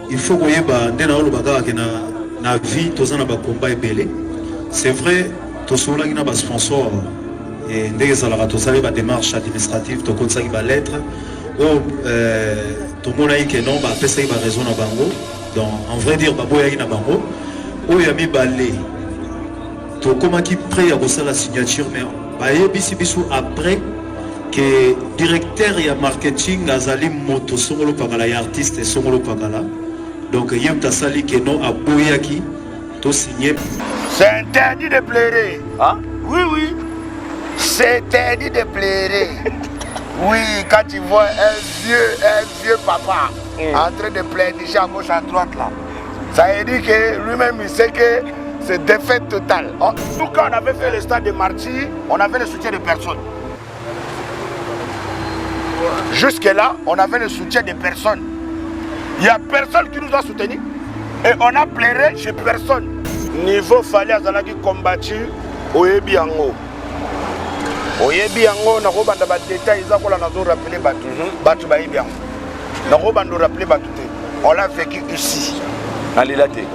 il faut que yeba ndena olo baga ke na vie tozana ba combat ebele. C'est vrai to sola na ba sponsor et ndenge ça la tozali ba démarche administrative to konsaki ba lettre o to mona ke non ba pesa ba raison na bango. Donc en vrai dire ba boya na bango o ya mi balé to comment qui prêt à bosser la signature mais ba yebisi bisu après que directeur ya marketing azali moto songolo pakala ya artiste songolo pakala donc yem tasali que non aboyaki to signer. C'est interdit de pleurer. Hein? Oui. C'est interdit de pleurer. Oui, quand tu vois un vieux papa en train de plaider à gauche à droite là, ça veut dire que lui-même il sait que c'est défaite totale. Nous quand on avait fait le stade de Marty, on avait le soutien de personne. Jusque-là, on avait le soutien de personne. Il n'y a personne qui nous a soutenus. Et on a pleuré chez personne. Niveau fallait azalaki combattu oyebi yango. Oyebi yango na robanda ba détails izakola na zo rappeler batu. Batu ba yebi yango. Na robanda rappeler batu te. On l'a vécu ici. Allez là t'es.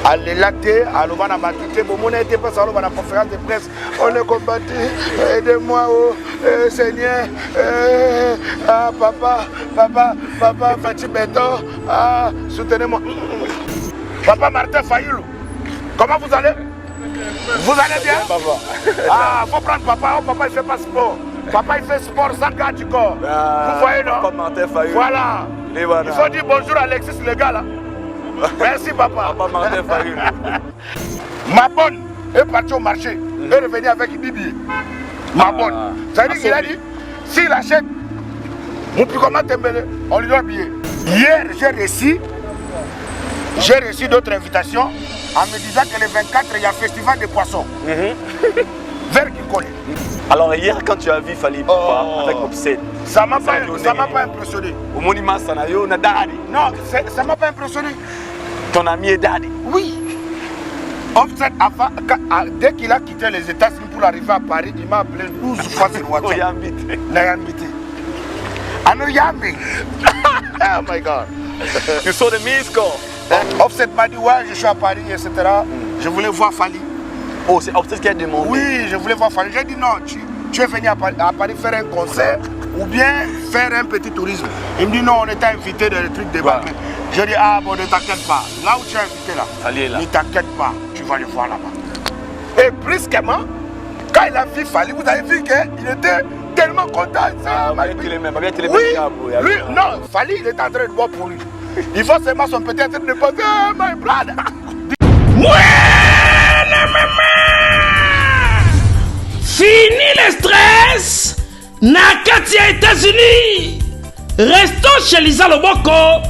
Allez là t'es, alova na batute bon mon était pas alova na conférence de presse. On est combattu. Aidez-moi Seigneur. Papa Fati Beto. Soutenez-moi. Papa Martin Fayoulou. Comment vous allez? Vous allez bien? Papa. Faut prendre papa. Oh, papa il fait pas sport. Papa il fait sport sans garde du corps. Vous voyez non? Papa Martin Fayoulou. Voilà. Il faut dire bonjour à Alexis le gars là. Merci papa. Papa Martin Fayoulou. Ma bonne est partie au marché. Elle est revenue avec Bibi. Ma bonne. Ça veut dire qu'il a dit, s'il achète, mon plus comment Tembele, on lui donne billet. Hier, j'ai reçu d'autres invitations en me disant que le 24, il y a un festival de poissons. Vers Kikole. Alors hier, quand tu as vu Fali Papa avec Obsède, ça m'a pas impressionné. Au monument Sanayo, on a Dadi. Non, ça m'a pas impressionné. Ton ami est Dadi. Oui. Obsède, dès qu'il a quitté les États-Unis pour arriver à Paris, il m'a appelé 12 fois sur WhatsApp. Il a invité. Il a invité. Oh my God. You saw the missed call. Offset m'a dit ouais, je suis à Paris, etc. Je voulais voir Fali. Oh, c'est Offset qui a demandé. Oui, je voulais voir Fali. J'ai dit non, tu es venu à Paris faire un concert ou bien faire un petit tourisme. Il me dit non, on était invité dans le truc de Bamé. Je dis ah bon, ne t'inquiète pas. Là où tu es invité là, Fali est là. Ne t'inquiète pas, tu vas le voir là-bas. Et brusquement, quand il a vu Fali, vous avez vu qu'il était tellement content. Oui, non, Fali, il est en train de boire pour lui. Il faut seulement son petit train de poser my blood. Fini le stress. Nakati ya États-Unis. Restons chez Lisa Loboko.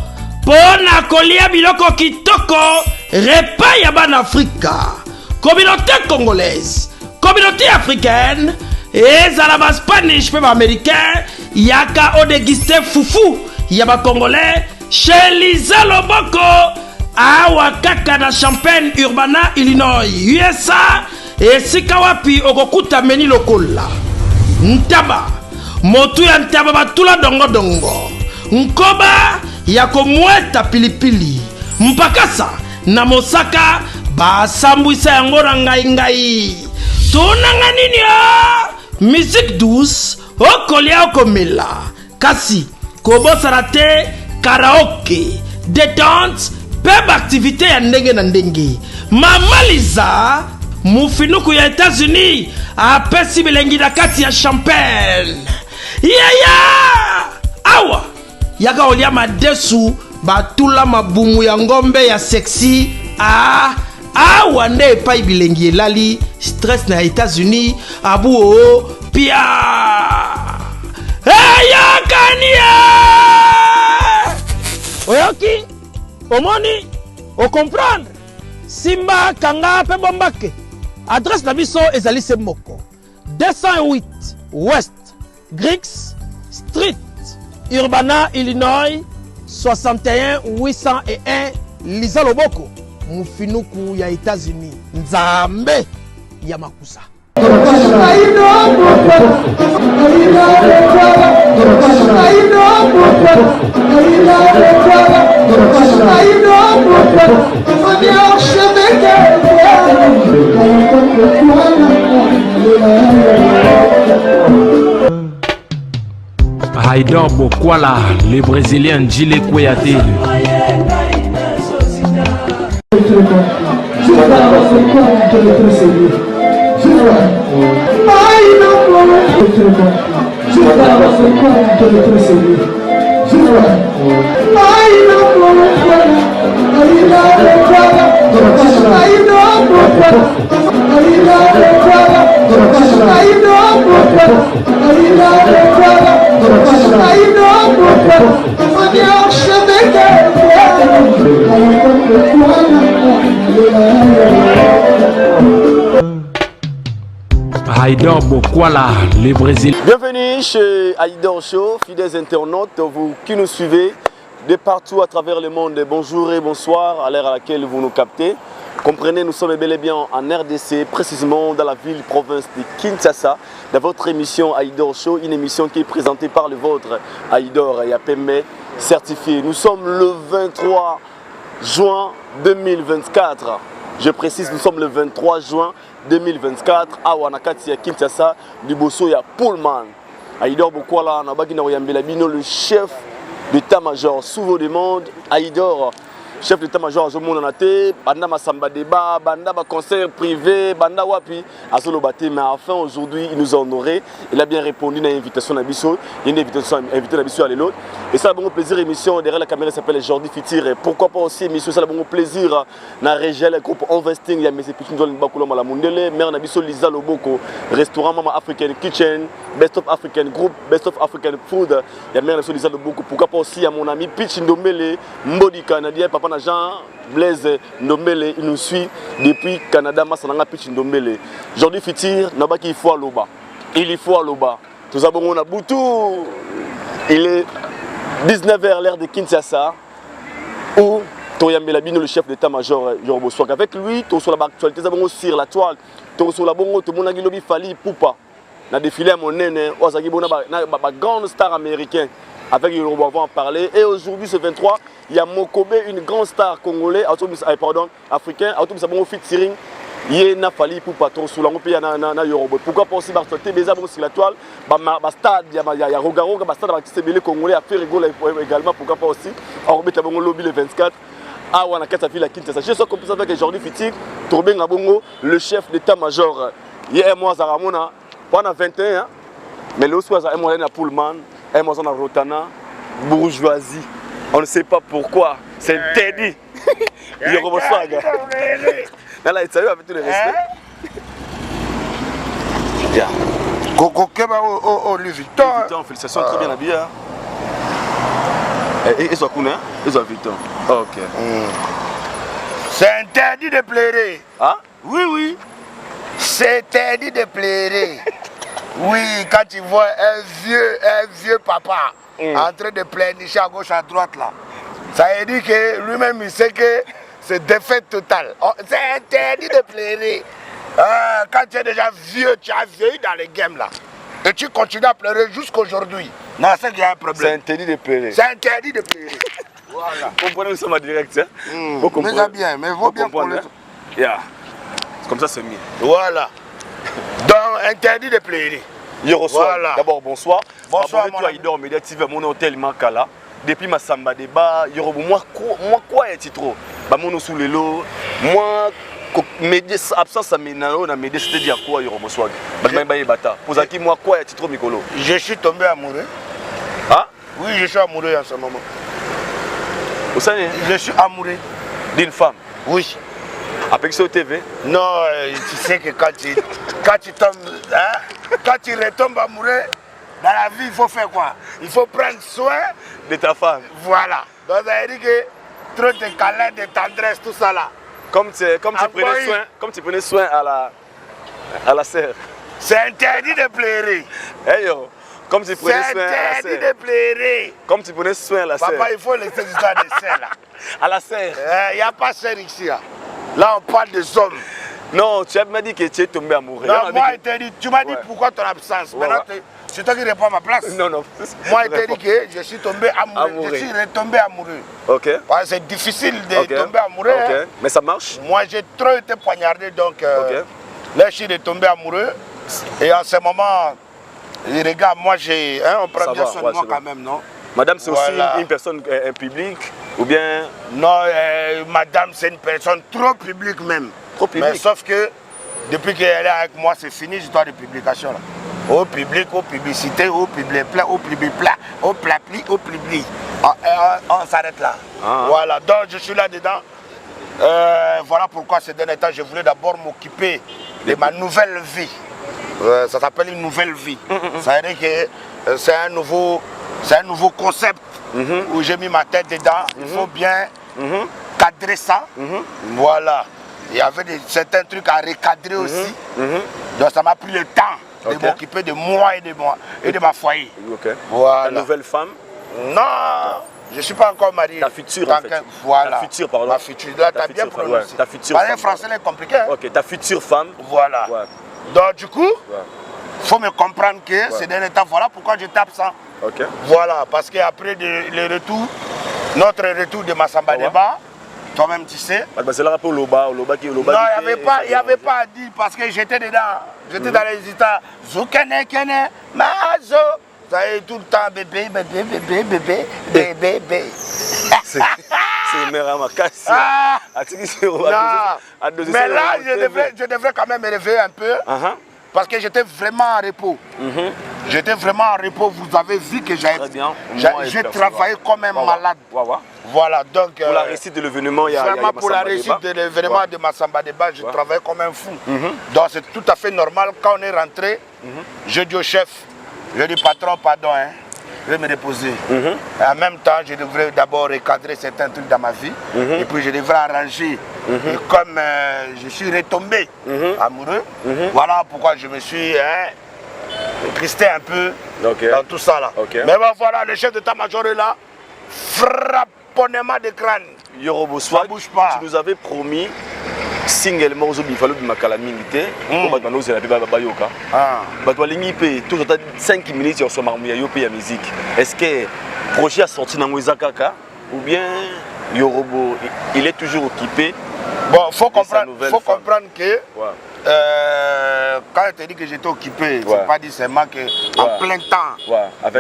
Pona kolia biloko kitoko. Repas ya ban Afrika. Communauté congolaise. Communauté africaine. Et Zalaba Spanish, même américain. Yaka o déguisté foufou. Yaba congolais. Chez Lisa Loboko. Awa kaka na Champaign, Urbana, Illinois, USA. Et Sikawapi okokuta meni lokola. Ntaba. Motu ya ntaba batula dongo dongo. Nkoba yako mweta pilipili. Mpakasa na Mosaka basambwisa yango na ngai. Tunanga nini ya? Musique douce okolia okomela. Kasi kobosana te karaoke, détente, peb activité ya ndenge na ndenge. Mama Lisa mufinuku ya États-Unis apesi bilengi na kati ya Champagne. Awa yaka olia madesu batula mabumu ya ngombe ya sexy. Awa nde epai bilengi elali stress na États-Unis abu pia. Kania oyoki omoni o comprendre Simba Kanga pe bombake. Adresse na biso ezali se moko 208 West Griggs Street, Urbana, Illinois 61 801. Lisa Loboko mufinuku ya États-Unis. Nzambe ya makusa. I Haïdor Bokwala, le Brésilien Djile Kouyaté. Haïdor Bokwala, le Brésil. Bienvenue chez Haïdor Show, fidèles internautes, vous qui nous suivez de partout à travers le monde. Bonjour et bonsoir à l'heure à laquelle vous nous captez. Comprenez, nous sommes bel et bien en RDC, précisément dans la ville-province de Kinshasa, dans votre émission Haïdor Show, une émission qui est présentée par le vôtre Haïdor et APM certifié. Nous sommes le 23 juin 2024. Je précise, nous sommes le 23 juin 2024 à Wanakati à Kinshasa, du Bosso et à Pullman. Haïdor Bokwala, le chef d'état-major sous des mondes. Haïdor, chef d'état-major à Zomon Nate, Banda Massamba Débat, Banda conseil privé, Banda Wapi, à Solobate, mais enfin aujourd'hui il nous a honoré. Il a bien répondu à l'invitation d'Abisso. Il y a une invitation invité d'Abisso à l'autre. Et ça a bon plaisir, émission derrière la caméra s'appelle Jordi Fitir. Et pourquoi pas aussi émission, ça a bon plaisir dans la région, le groupe Investing, il y a mes petits dans le Bakoula Malamundele, mère Nabisso Lisa Loboko, restaurant Mama African Kitchen, Best of African Group, Best of African Food, il y a mère Nabisso Lisa Loboko. Pourquoi pas aussi à mon ami Pitch Ndombele, Mbodi Canadien, Papa Jean Blaise Ndombele, il nous suit depuis Canada, Massananga Pitch Ndombele. Jordi Fitir, Nabaki il faut à l'Oba. Il faut à l'Oba. Tout ça, on a Boutou. Il est 19h l'heure de Kinshasa, où Toya Melabino, le chef d'état-major Yorobo Swag. Avec lui, tu sur l'actualité, nous sur la toile, tu sur la bongo, tout le monde a dit Fali Poupa. On a défilé à mon nez, on a une grande star américaine. Avec Yorobo, on va en parler. Et aujourd'hui, ce 23, il y a Mokobe, une grande star congolais, africain, autobus featuring. Yena Fali pour patron sous la pays na Yorobo. Pourquoi pas aussi Bartolté Beza bon sur la toile, stade il y a Rogaro, stade Baptiste Belé congolais a fait rigoler également. Pourquoi pas aussi Orbit Abongo lobby le 24 à Wanakata ville à Kinshasa. Je suis compris avec Jordi Fitik, Tourbé Ngabongo, le chef d'état-major. Hier moi Zaramona pendant 21 mais le soir à moi na Pullman, moi na Rotana, bourgeoisie. On ne sait pas pourquoi, c'est interdit. Yorobo Swag. Là, il avec tout le respect. Bien. Coco Keba au Louis Vuitton. Félicitations, très bien habillé. Et soit Kuna, et soit Vuitton. Ok. C'est interdit de pleurer. Ah? Oui, oui. C'est interdit de pleurer. Oui, quand tu vois un vieux papa en train de pleurnicher à gauche, à droite là, ça veut dire que lui-même il sait que c'est défaite totale. C'est interdit de pleurer. Quand tu es déjà vieux, tu as vieilli dans les games là. Et tu continues à pleurer jusqu'aujourd'hui. Non, c'est qu'il y a un problème. C'est interdit de pleurer. C'est interdit de pleurer. Voilà. Comprenez, nous sommes en direct. Hein? Vous comprenez bien, mais vaut bien pour le... Yeah. Comme ça, c'est mieux. Voilà. Donc, interdit de pleurer. Voilà. D'abord, bonsoir. Bonsoir, mon ami. Haïdor Média TV, mon hôtel Makala. Depuis ma samba débat, Yorobo, moi quoi est-il trop? Mon sous les lots, moi, absence à Ménalo, on a m'aidé, c'était dire quoi, Yorobo Swag? Pour ça, moi quoi est-il trop, Mikolo? Je suis tombé amoureux. Ah? Oui, je suis amoureux en ce moment. Vous savez? Je suis amoureux. D'une femme? Oui. Avec ce TV? Non, tu sais que quand tu tombes, hein, quand tu retombes amoureux, dans la vie, il faut faire quoi? Il faut prendre soin de ta femme. Voilà. Donc ça veut dire que trop de câlins, de tendresse, tout ça là. Comme tu prenais soin à la sœur. C'est interdit de pleurer. Hey yo, comme tu prenais soin à la sœur. C'est interdit de pleurer. Comme tu prenais soin à la sœur. Papa, il faut laisser l'histoire de sœur là. À la sœur. Il n'y a pas sœur ici là. Là, on parle des hommes. Non, tu m'as dit que tu es tombé amoureux. Non, moi, tu m'as dit pourquoi ton absence. Maintenant, c'est toi qui réponds à ma place. Non, non. Moi, je t'ai dit que je suis tombé amoureux. Je suis retombé amoureux. Ok. C'est difficile de tomber amoureux. Ok. Hein. Mais ça marche. Moi, j'ai trop été poignardé, donc là, je suis tombé amoureux. Et en ce moment, Et regarde, moi j'ai... Hein, on prend Ça bien va, soin ouais, de moi c'est quand bon. même, non? Madame, c'est Voilà. aussi une personne, un public, ou bien... Non, madame, c'est une personne trop publique même. Trop publique. Mais sauf que, depuis qu'elle est avec moi, c'est fini l'histoire de publication. Là. Au public, aux publicités, au public plat, au public plat, au plat pli, au public. On s'arrête là. Ah. Voilà, donc je suis là-dedans. Voilà pourquoi ces derniers temps, je voulais d'abord m'occuper de ma nouvelle vie. Ça s'appelle une nouvelle vie. Ça veut dire que c'est un nouveau concept où j'ai mis ma tête dedans. Il faut bien cadrer ça. Voilà. Il y avait certains trucs à recadrer aussi. Donc ça m'a pris le temps de m'occuper de moi et de ma foyer. Voilà. Ta nouvelle femme? Non, je ne suis pas encore marié. Ta future en fait. Voilà. Ta future, pardon. Ma future. Là, tu as bien prononcé. Ouais. Ta future Parler femme. français, c'est compliqué. Hein? Ok, ta future femme. Voilà. Ouais. Donc du coup, il faut me comprendre que c'est d'un état. Voilà pourquoi je tape ça. Ok. Voilà, parce qu'après notre retour de Massamba Deba, toi-même tu sais. C'est là pour Loba qui est Loba. Non, il n'y avait pas à dire parce que j'étais dedans. J'étais dans les états. Zoukene, kene, mazo. Ça y est tout le temps, bébé. C'est Mera Makassi. Mais là, je devrais quand même me réveiller un peu. Parce que j'étais vraiment en repos. J'étais vraiment en repos. Vous avez vu que j'ai travaillé comme un malade. Voilà, donc... Pour la réussite de l'événement, il y a vraiment pour la réussite de l'événement de Massamba Deba, je travaillais comme un fou. Donc c'est tout à fait normal. Quand on est rentré, je dis au chef, je dis patron, pardon, hein, je vais me reposer. Et en même temps, je devrais d'abord recadrer certains trucs dans ma vie. Et puis je devrais arranger. Et comme je suis retombé amoureux, voilà pourquoi je me suis cristé un peu dans tout ça là. Mais bon, voilà, le chef d'état-major est là. Frapponnement de crâne. Yorobo Swag, bouge pas. tu nous avais promis single morceau bifalo de makalamilité pour battre nos élèves bayoka. Batwa lingi pe tout 5 minutes sur son marmouille yo pe ya musique. Est-ce que projet a sorti dans Moïsaka ou bien Yorobo il est toujours occupé? Bon, faut comprendre que quand je te dis que j'étais occupé, c'est pas dit seulement que en plein temps.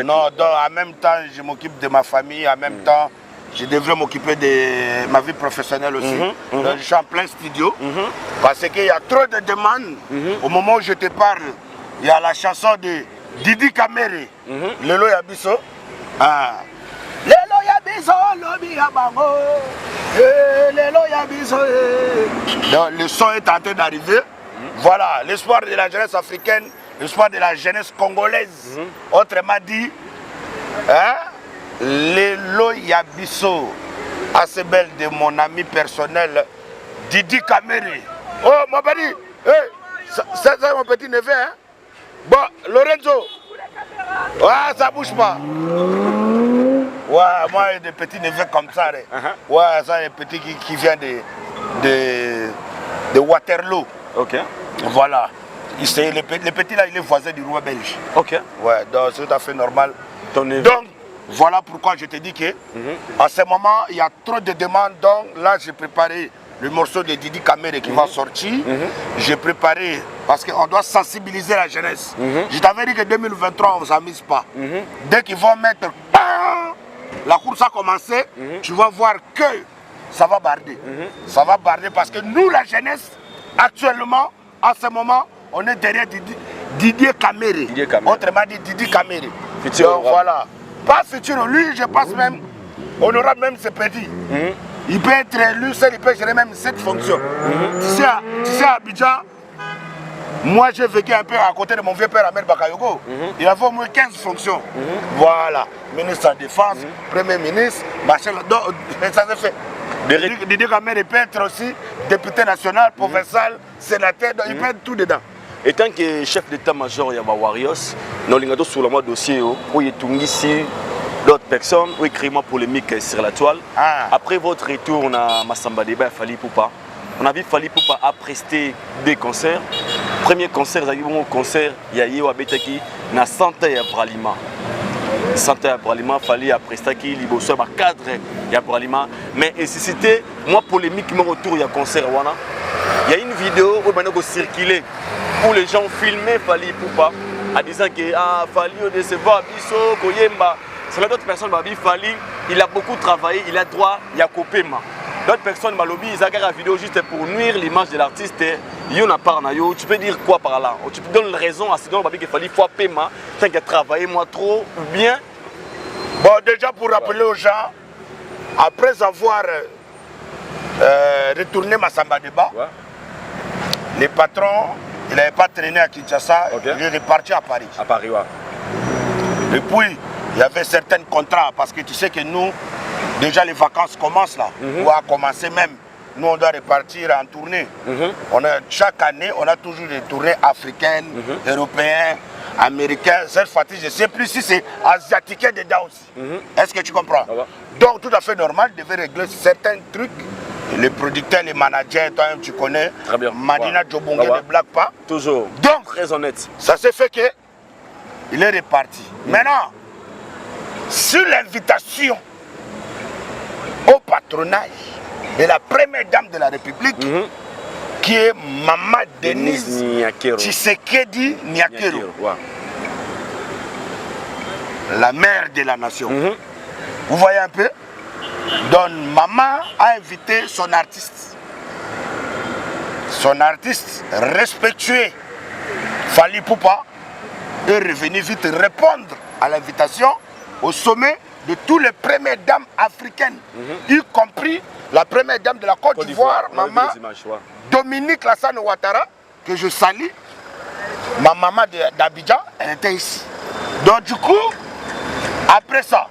Non, donc en même temps, je m'occupe de ma famille, en même temps, je devrais m'occuper de ma vie professionnelle aussi. Donc, je suis en plein studio parce qu'il y a trop de demandes. Au moment où je te parle, il y a la chanson de Didi Kamere, Lelo Yabiso. Lelo Yabiso, Lobi Yabango. Lelo Yabiso. Donc le son est en train d'arriver. Voilà, l'espoir de la jeunesse africaine, l'espoir de la jeunesse congolaise. Autrement dit, Lelo Yabiso, assez belle de mon ami personnel, Didi Kamere. Oh, mon petit, c'est mon petit neveu, hein? Bon, Lorenzo, ça bouge pas. Ouais, moi, des petits neveux comme ça. Ouais, ça, un petit qui vient de Waterloo. Voilà. Le petit là, il est voisin du roi belge. Ouais, donc c'est tout à fait normal. Donc, voilà pourquoi je te dis que à ce moment, il y a trop de demandes. Donc là, j'ai préparé le morceau de Didi Kamere qui va sortir. J'ai préparé, parce qu'on doit sensibiliser la jeunesse. Je t'avais dit que 2023, on ne s'amuse pas. Dès qu'ils vont mettre... La course a commencé, tu vas voir que ça va barder. Ça va barder parce que nous, la jeunesse, actuellement, à ce moment, on est derrière Didier Kamere. Autrement dit, Didi Kamere. Donc voilà. Pas futur, lui, je pense même, on aura même ce petit. Il peut être élu seul, il peut gérer même cette fonction. Tu sais, à Abidjan, moi j'ai vécu un peu à côté de mon vieux père Ahmed Bakayogo. Il avait au moins 15 fonctions. Voilà. Ministre de la Défense, Premier ministre, machin. Donc, ça s'est fait. Didier Kamere peut être aussi député national, provincial, sénateur, donc il peut être tout dedans. Et tant que chef d'état-major, il y a Warriors, nous avons sur le dossier où il y a d'autres personnes, où il y a polémique sur la toile. Après votre retour, on a Massamba Deba et Fali Poupa. On a vu Fali Poupa a presté des concerts. Premier concert, il y a eu na Santé à Bralima. Santé à Bralima, Fali a presté qui liboso ba cadre ya Bralima. Mais c'était moi polémique mon retour il y a concert il y a une vidéo où on a circulé où les gens filmaient Fali Poupa en disant que ah, Fally au décevoir Bisso, Koyemba. C'est d'autres personnes qui Fally, il a beaucoup travaillé, il a droit, il a coupé. D'autres personnes malobi, ils regardent la vidéo juste pour nuire l'image de l'artiste. Il y en a pas, tu peux dire quoi par là? Tu peux donner raison à ce dont il fallait faut paiement, tant qu'il a travaillé moi trop ou bien. Bon, déjà pour rappeler aux gens, après avoir retourné Massamba Débat, les patrons, il n'avait pas traîné à Kinshasa, il est reparti à Paris. À Paris, ouais. Et puis, il y avait certains contrats, parce que tu sais que nous, déjà les vacances commencent là, ou à commencer même. Nous, on doit repartir en tournée. Chaque année, on a toujours des tournées africaines, européennes, américaines. Cette fois-ci, je ne sais plus si c'est asiatique dedans aussi. Est-ce que tu comprends? Donc, tout à fait normal, il devait régler certains trucs. Les producteurs, les managers, toi tu connais. Très bien. Madina Djobongue ne blague pas. Toujours. Donc, très honnête. Ça s'est fait que il est reparti. Maintenant, sur l'invitation au patronage de la première dame de la République, qui est Maman Denise Tshisekedi Nyakero, la mère de la nation. Vous voyez un peu? Donc, maman a invité son artiste. Son artiste respectueux, Fally Poupa, est revenu vite répondre à l'invitation au sommet de toutes les premières dames africaines, y compris la première dame de la Côte d'Ivoire, maman Dominique Lassane Ouattara, que je salue. Ma maman d'Abidjan, elle était ici. Donc du coup, après ça,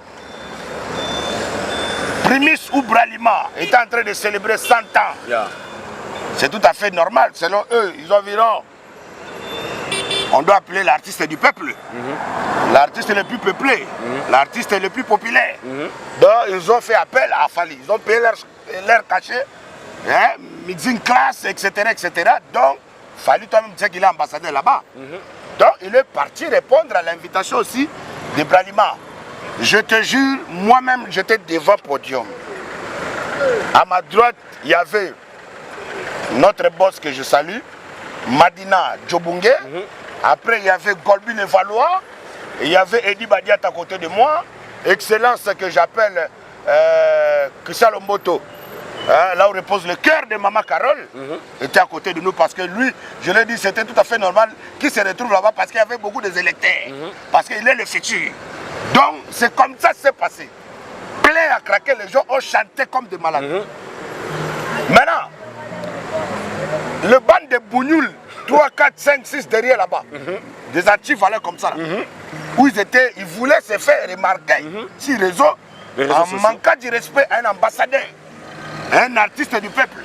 Primus Oubralima est en train de célébrer 100 ans. C'est tout à fait normal. Selon eux, ils ont environ, on doit appeler l'artiste du peuple. L'artiste le plus peuplé, l'artiste le plus populaire. Donc ils ont fait appel à Fally. Ils ont payé leur cachet, mixing class, etc., etc. Donc Fally, toi-même, tu sais qu'il est ambassadeur là-bas. Donc il est parti répondre à l'invitation aussi de Bralima. Je te jure, moi-même, j'étais devant le podium. À ma droite, il y avait notre boss que je salue, Madina Djobongue. Après, il y avait Golbi Valois. Il y avait Eddie Badiat à côté de moi. Excellence que j'appelle Christian Lomboto. Là où repose le cœur de Maman Carole, était à côté de nous parce que lui, je l'ai dit, c'était tout à fait normal qu'il se retrouve là-bas parce qu'il y avait beaucoup de électeurs. Parce qu'il est le futur. Donc, c'est comme ça que c'est passé. Plein à craquer, les gens ont chanté comme des malades. Maintenant, le band de Bougnoul, 3, 4, 5, 6 derrière là-bas, des actifs allaient comme ça. Là, où ils voulaient se faire remarquer sur les réseaux en manquant du respect à un ambassadeur, un artiste du peuple,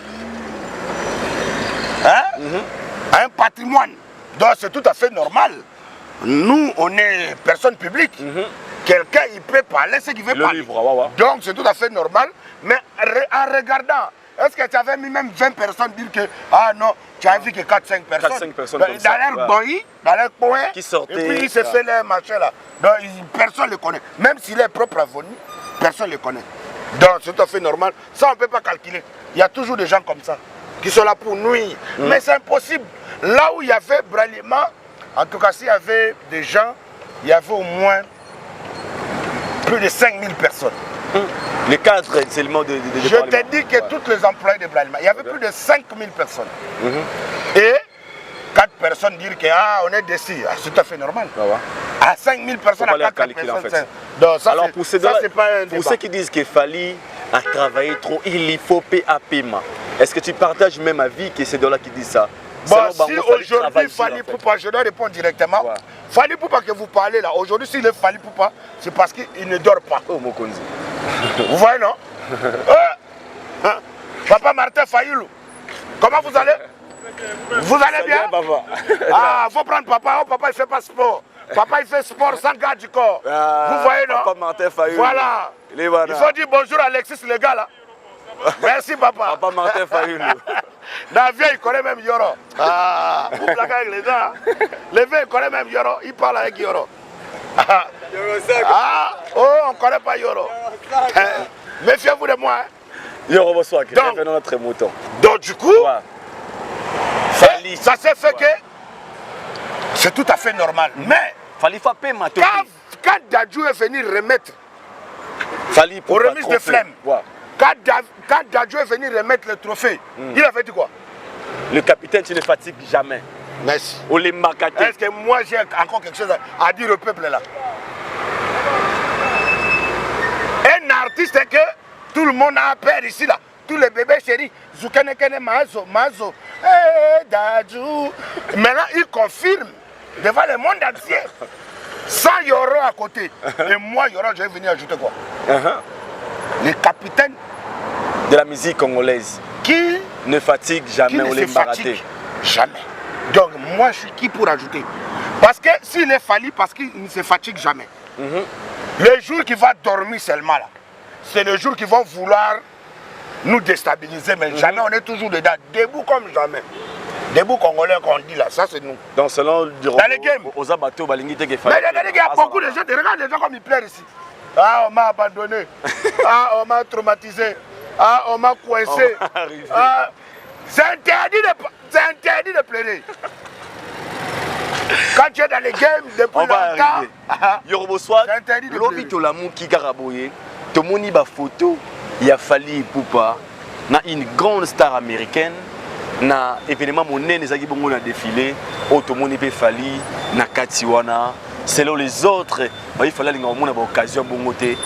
à un patrimoine. Donc c'est tout à fait normal. Nous, on est personne publique. Quelqu'un, il peut parler ce qu'il veut parler. Donc c'est tout à fait normal. Mais en regardant, est-ce que tu avais mis même 20 personnes dire que, ah non, tu as vu que 4-5 personnes, dans leur coin, qui sortaient, et puis ils se font leur machin là. Donc personne ne le connaît. Même s'il est propre à venir, personne ne le connaît. Donc c'est tout à fait normal. Ça, on ne peut pas calculer. Il y a toujours des gens comme ça qui sont là pour nuire. Mais c'est impossible. Là où il y avait Bralima, en tout cas, s'il y avait des gens, il y avait au moins plus de 5000 personnes. Les cadres seulement de je t'ai dit que tous les employés de Bralima, il y avait plus de 5000 personnes. Et 4 personnes dire que on est déçus, c'est tout à fait normal. À 5000 personnes, à 4 personnes. En fait. Donc, ça, alors pour ceux qui disent qu'il fallait travailler trop, il faut payer à paiement. Est-ce que tu partages même avis que c'est de là qui disent ça? Bon, si aujourd'hui Fally Poupa, je dois répondre directement. Fally Poupa que vous parlez là, aujourd'hui s'il est Fally Poupa, c'est parce qu'il ne dort pas. Oh Mokonzi. Vous voyez non? Papa Martin Fayoulou, comment vous allez? Vous allez bien? Ah, faut prendre papa. Oh, papa il fait pas sport. Papa il fait sport sans garde du corps. Vous voyez non? Papa Martin Fayoulou. Voilà. Il faut dire bonjour à Alexis les gars là. Merci papa. Papa Martin Fayoulou. Dans le vieux, il connaît même Yoro. Ah, vous plaquez avec les gens. Le vieux, il connaît même Yoro. Il parle avec Yoro. Oh, on ne connaît pas Yoro. Méfiez-vous de moi. Hein. Yoro, bonsoir. Donc, notre mouton. Donc, du coup, ça s'est fait que C'est tout à fait normal. Mais Fallait pas payer ma quand Dadju est venu remettre Fallait aux remises de flemme, Ouais. quand Dadju est venu remettre le trophée, il a fait dit quoi? Le capitaine, tu ne fatigues jamais. Merci. On les marquatés. Est-ce que moi j'ai encore quelque chose à dire au peuple là? Un artiste que tout le monde a peur ici là. Tous les bébés chéris, Zoukanekene Mazo, Dadju. Maintenant, il confirme devant le monde entier. Sans Yoro à côté. Et moi, Yoro, je vais venir ajouter quoi? Le capitaine de la musique congolaise qui ne fatigue jamais, on les fatigue jamais. Donc, moi, je suis qui pour ajouter? Parce que s'il est fallu, parce qu'il ne se fatigue jamais. Le jour qu'il va dormir seulement là, c'est le jour qu'ils vont vouloir nous déstabiliser, mais jamais on est toujours dedans, debout comme jamais. Debout congolais qu'on dit là, ça c'est nous. Donc selon dans les games, aux abattoirs, mais il y a beaucoup de gens, regarde les gens comme ils pleurent ici. Ah, on m'a abandonné. Ah, on m'a traumatisé. Ah, on m'a coincé. Ah, c'est interdit de pleurer. Quand tu es dans les games depuis longtemps, Yorobo soit c'est interdit de pleurer. L'obito l'amour qui caraboye, tout le monde a photo, il a fallu Poupa, na une grande star américaine, na événement monnaie les agis bongo na défilé, tout le monde peut fallu na Katiwana. Selon les autres, il fallait que nous ayons l'occasion de faire des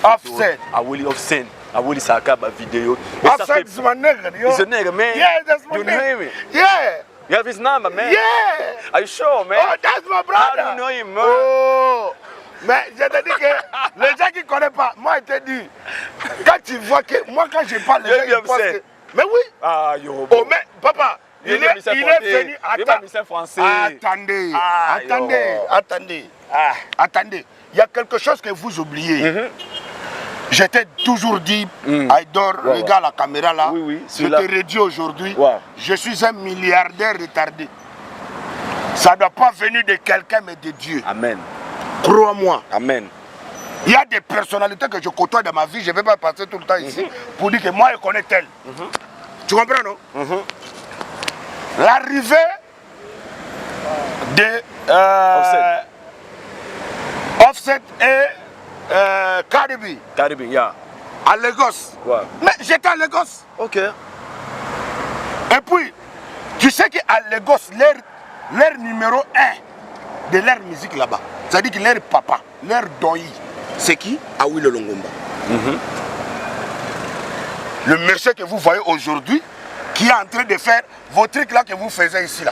Offset. Offset. I will say a video. Offset is my nigga. He's a nigga, man. Yeah, that's my you nigga. know him? Yeah. You have his number, man? Yeah. Are you sure, man? Oh, that's my brother. How do you know him, man? Oh. Mais je te dis que les gens qui ne connaissent pas, moi je te dis, quand tu vois que, moi quand je parle, les gens ils pensent que... Mais oui. Ah, yo. Oh, mais papa, il est venu... Attendez, attendez. Il y a quelque chose que vous oubliez. Je t'ai toujours dit, Aïdor, regarde la caméra là, je te redis aujourd'hui, je suis un milliardaire retardé. Ça ne doit pas venir de quelqu'un mais de Dieu. Amen. Crois-moi. Amen. Il y a des personnalités que je côtoie dans ma vie, je ne vais pas passer tout le temps ici pour dire que moi je connais tel. Tu comprends, non? L'arrivée de Offset et Cardi B. Cardi B, yeah. À Lagos. Mais j'étais à Lagos. Ok. Et puis, tu sais qu'à Lagos, leur numéro 1 de leur musique là-bas, c'est-à-dire que leur papa, leur doi, c'est qui? Awilo Longomba. Le monsieur que vous voyez aujourd'hui, qui est en train de faire vos trucs là que vous faisiez ici là.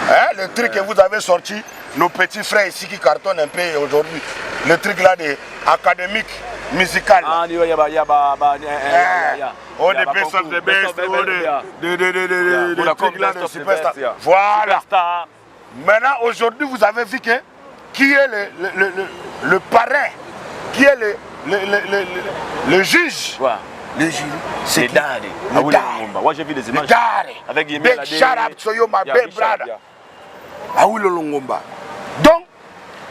Hein? Le truc que vous avez sorti, nos petits frères ici qui cartonnent un peu aujourd'hui. Le truc là de académique, musical. Ah, il y a des personnes de best, de trucs là de superstar. Voilà. Maintenant, aujourd'hui, vous avez vu que qui est le parrain, qui est le juge. Le jury, c'est Daddy. Moi j'ai vu des images avec des big shout out to you, my big brother. Awilo Longomba. Donc,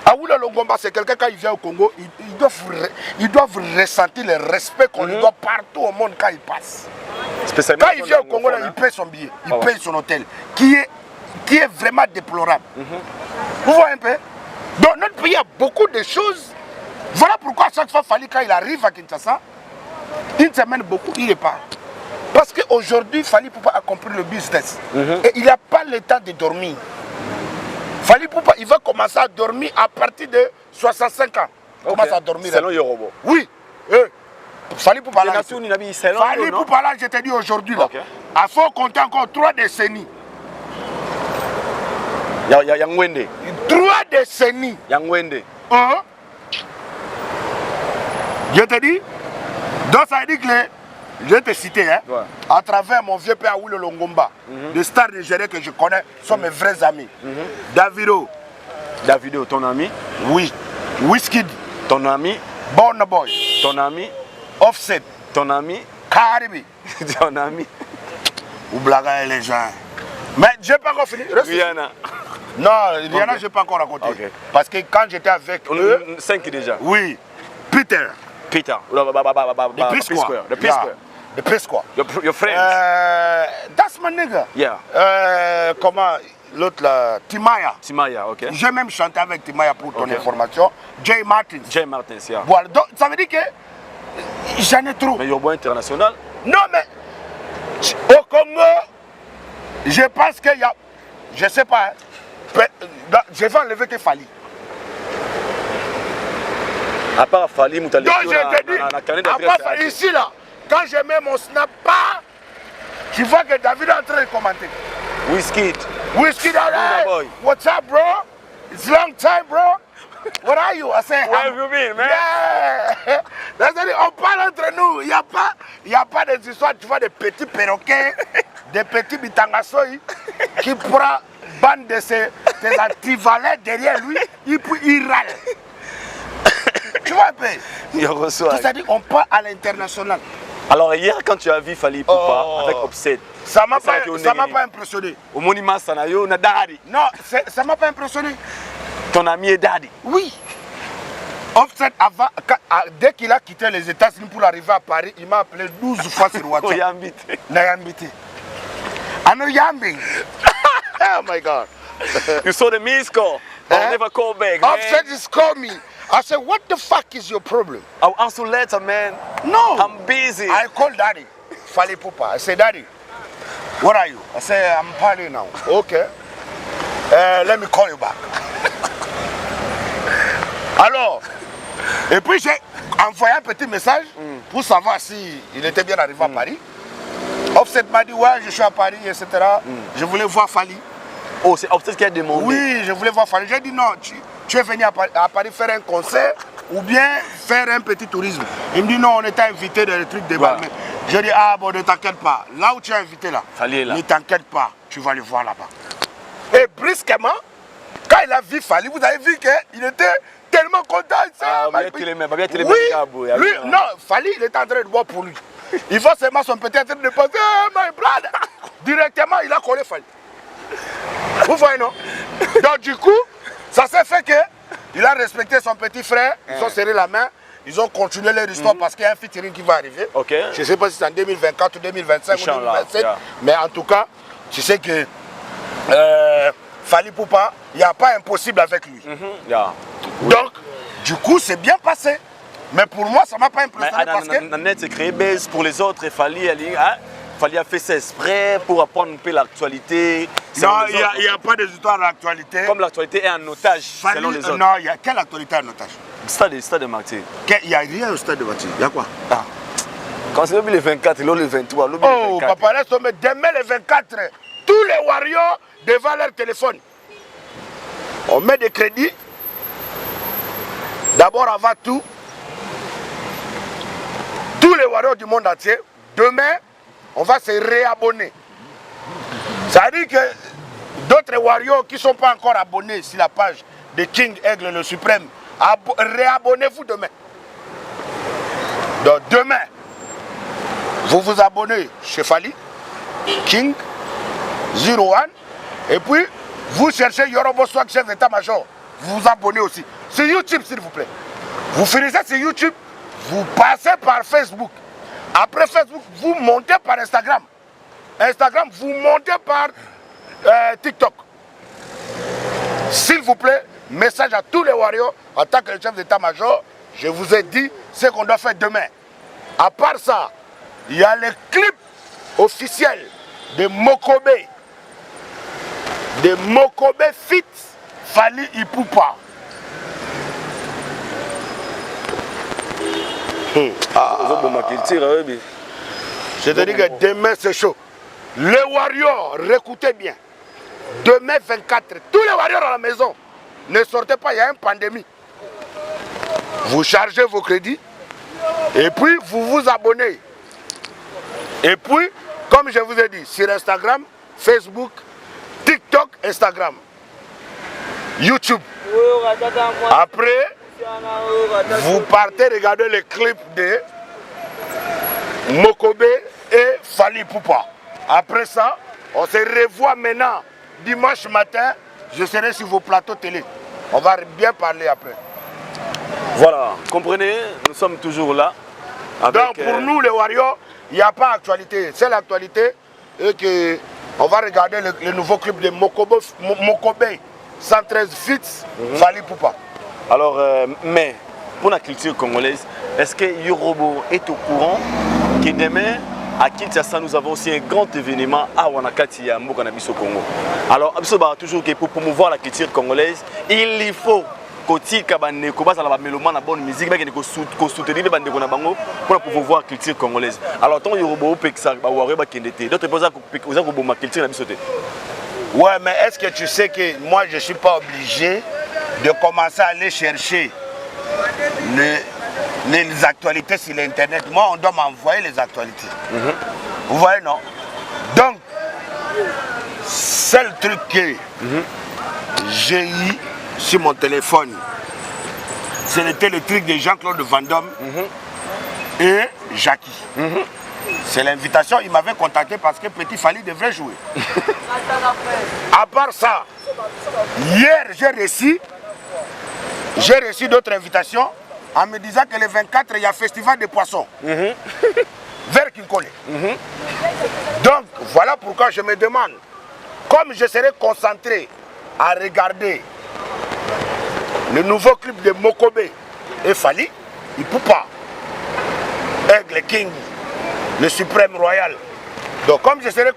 Awilo Longomba, c'est quelqu'un quand il vient au Congo, il doit ressentir le respect qu'on lui doit partout au monde quand il passe. Quand il vient au Congo, là, il paye son billet, il paye son hôtel, qui est vraiment déplorable. Vous voyez un peu? Dans notre pays, il y a beaucoup de choses. Voilà pourquoi à chaque fois, Fally, quand il arrive à Kinshasa, une semaine beaucoup, il est pas. Parce qu'aujourd'hui, Fally Poupa a compris le business. Et il n'a pas le temps de dormir. Fally Poupa, il va commencer à dormir à partir de 65 ans. Il commence à dormir. Selon Yorobo. Oui. Fally Poupa là. Fally Poupa là, je te dis aujourd'hui. Il faut compter encore 3 décennies. Yangwende. 3 décennies. Yangwende. Je te dis. Donc ça veut dire que je vais te citer, hein, à travers mon vieux père Awilo Longomba, des stars nigériens que je connais sont mes vrais amis. Davido. Davido, ton ami? Oui. Wizkid. Ton ami? Burna Boy. Ton ami? Offset. Ton ami? Cardi B. Ton ami? Ou blaguez les gens. Mais je n'ai pas encore fini. Rihanna. Non, Rihanna, je n'ai pas encore raconté. Parce que quand j'étais avec eux... 5 déjà. Oui. Peter. Peter. The P-Square. The P-Square. Your friends. That's my nigga. Yeah. Comment? l'autre là, Timaya. Timaya, ok. J'ai même chanté avec Timaya pour ton information. Jay Martins. Jay Martins, yeah. Voilà, donc ça veut dire que j'en ai trop. Mais Yobo international. Non, mais au Congo, je pense qu'il y a, je sais pas, je vais enlever que Fali. À part Fali, donc je te dis, à part Fali, ici là, quand je mets mon snap, tu vois que David est en train de commenter. Wizkid. Wizkid, alright. What's up, bro? It's long time, bro. What are you? I say, where have you been, man? Yeah. On parle entre nous. Il n'y a pas des histoires, tu vois, des petits perroquets, des petits bitangassoï qui prend bande de ses antivalets derrière lui, il râle. Tu vois un peu? Il reçoit. C'est-à-dire qu'on part à l'international. Alors hier, quand tu as vu Fali Ipupa avec Offset, ça m'a pas impressionné. Au monument Sanayo, on a Daddy. Non, ça m'a pas impressionné. Ton ami est Daddy. Oui. Offset, dès qu'il a quitté les États-Unis pour arriver à Paris, il m'a appelé 12 fois sur WhatsApp. Il a invité. Nayambité. Ano Yambing. Oh my God. You saw the missed call. I'll never call back. Offset just called me. I said, what the fuck is your problem? I'll answer later, man. No. I'm busy. I called Daddy, Fali Ipupa. I said, Daddy, where are you? I said, I'm partying now. Okay. Let me call you back. Alors, et puis j'ai envoyé un petit message pour savoir s'il était bien arrivé à Paris. Offset m'a dit, ouais, je suis à Paris, etc. Je voulais voir Fali. Oh, c'est Offset qui a demandé? Oui, je voulais voir Fali. J'ai dit, non, tu es venu à Paris faire un concert ou bien faire un petit tourisme. Il me dit, non, on était invité dans le truc de Balmain. Je dis, ah bon, ne t'inquiète pas. Là où tu es invité, là, ne t'inquiète pas, tu vas le voir là-bas. Et brusquement, quand il a vu Fali, vous avez vu qu'il était tellement content. Oui, non, Fali, il était en train de boire pour lui. Il voit seulement son petit en train de penser, hey, my brother. Directement, il a collé Fali. Vous voyez, non? Donc, du coup, ça s'est fait qu'il a respecté son petit frère. Ils ont serré la main. Ils ont continué leur histoire parce qu'il y a un featuring qui va arriver. Okay. Je ne sais pas si c'est en 2024 ou 2025 ou 2027. Mais en tout cas, tu sais que Fali Ipupa, il n'y a pas impossible avec lui. Donc, du coup, c'est bien passé. Mais pour moi, ça ne m'a pas impressionné parce que... Net, c'est créé base pour les autres et Fali a fait ça exprès pour apprendre un peu l'actualité. Non, il n'y a pas d'histoire d'actualité. Comme l'actualité est en otage selon les autres. Non, il y a quelle actualité en otage? Stade de Martyr. Il n'y a rien au stade de Martyr. Il y a quoi? Quand c'est le 24, le 23, le 24. Oh, papa, laisse tomber. Demain le 24, tous les warriors devant leur téléphone. On met des crédits. D'abord, avant tout, tous les warriors du monde entier, demain, on va se réabonner. Ça veut dire que d'autres warriors qui ne sont pas encore abonnés sur la page de King Aigle le Suprême, réabonnez-vous demain. Donc demain, vous vous abonnez chez Fali, King, 01, et puis vous cherchez Yorobo Swag, chef d'état-major, vous vous abonnez aussi. Sur YouTube, s'il vous plaît. Vous finissez sur YouTube, vous passez par Facebook. Après Facebook, vous montez par Instagram. Instagram, vous montez par TikTok. S'il vous plaît, message à tous les warriors, en tant que chef d'état-major, je vous ai dit ce qu'on doit faire demain. À part ça, il y a les clips officiels de Mokobe. De Mokobe Fit Fali Ipupa. C'est-à-dire que demain c'est chaud. Les warriors, écoutez bien. Demain 24, tous les warriors à la maison, ne sortez pas, il y a une pandémie. Vous chargez vos crédits et puis vous vous abonnez. Et puis, comme je vous ai dit, sur Instagram, Facebook, TikTok, Instagram, YouTube. Après, vous partez regarder les clips de Mokobe et Fali Ipupa. Après ça, on se revoit maintenant dimanche matin. Je serai sur vos plateaux télé. On va bien parler après. Voilà, comprenez, nous sommes toujours là. Donc pour nous les warriors, il n'y a pas d'actualité. C'est l'actualité que On va regarder le nouveau clip de Mokobe 113 Fits, Fali Poupa. Alors, mais pour la culture congolaise, est-ce que Yorobo est au courant que demain, à Kinshasa, nous avons aussi un grand événement à Wanakati, à Mokanabiso Congo. Alors, toujours que pour promouvoir la culture congolaise, il faut kotika bande ko basa la mélomane na bonne musique mais ko soutenir bande ko na bango pour pouvoir la culture congolaise. Alors ton Yorobo peksa ba ware ba kendete. D'autres personnes ko bomba culture na bisote. Ouais, mais est-ce que tu sais que moi je suis pas obligé de commencer à aller chercher les actualités sur l'internet. Moi on doit m'envoyer les actualités. Vous voyez non? Donc seul truc que j'ai eu sur mon téléphone, c'était le truc de Jean-Claude Van Damme et Jackie. C'est l'invitation, il m'avait contacté parce que Petit Fali devrait jouer. À part ça, hier j'ai reçu d'autres invitations en me disant que le 24 il y a festival de poissons vers Kinkole. Donc voilà pourquoi je me demande, comme je serai concentré à regarder le nouveau clip de Mokobe et Fali, il peut pas. Aigle King, le suprême royal. Donc comme je serai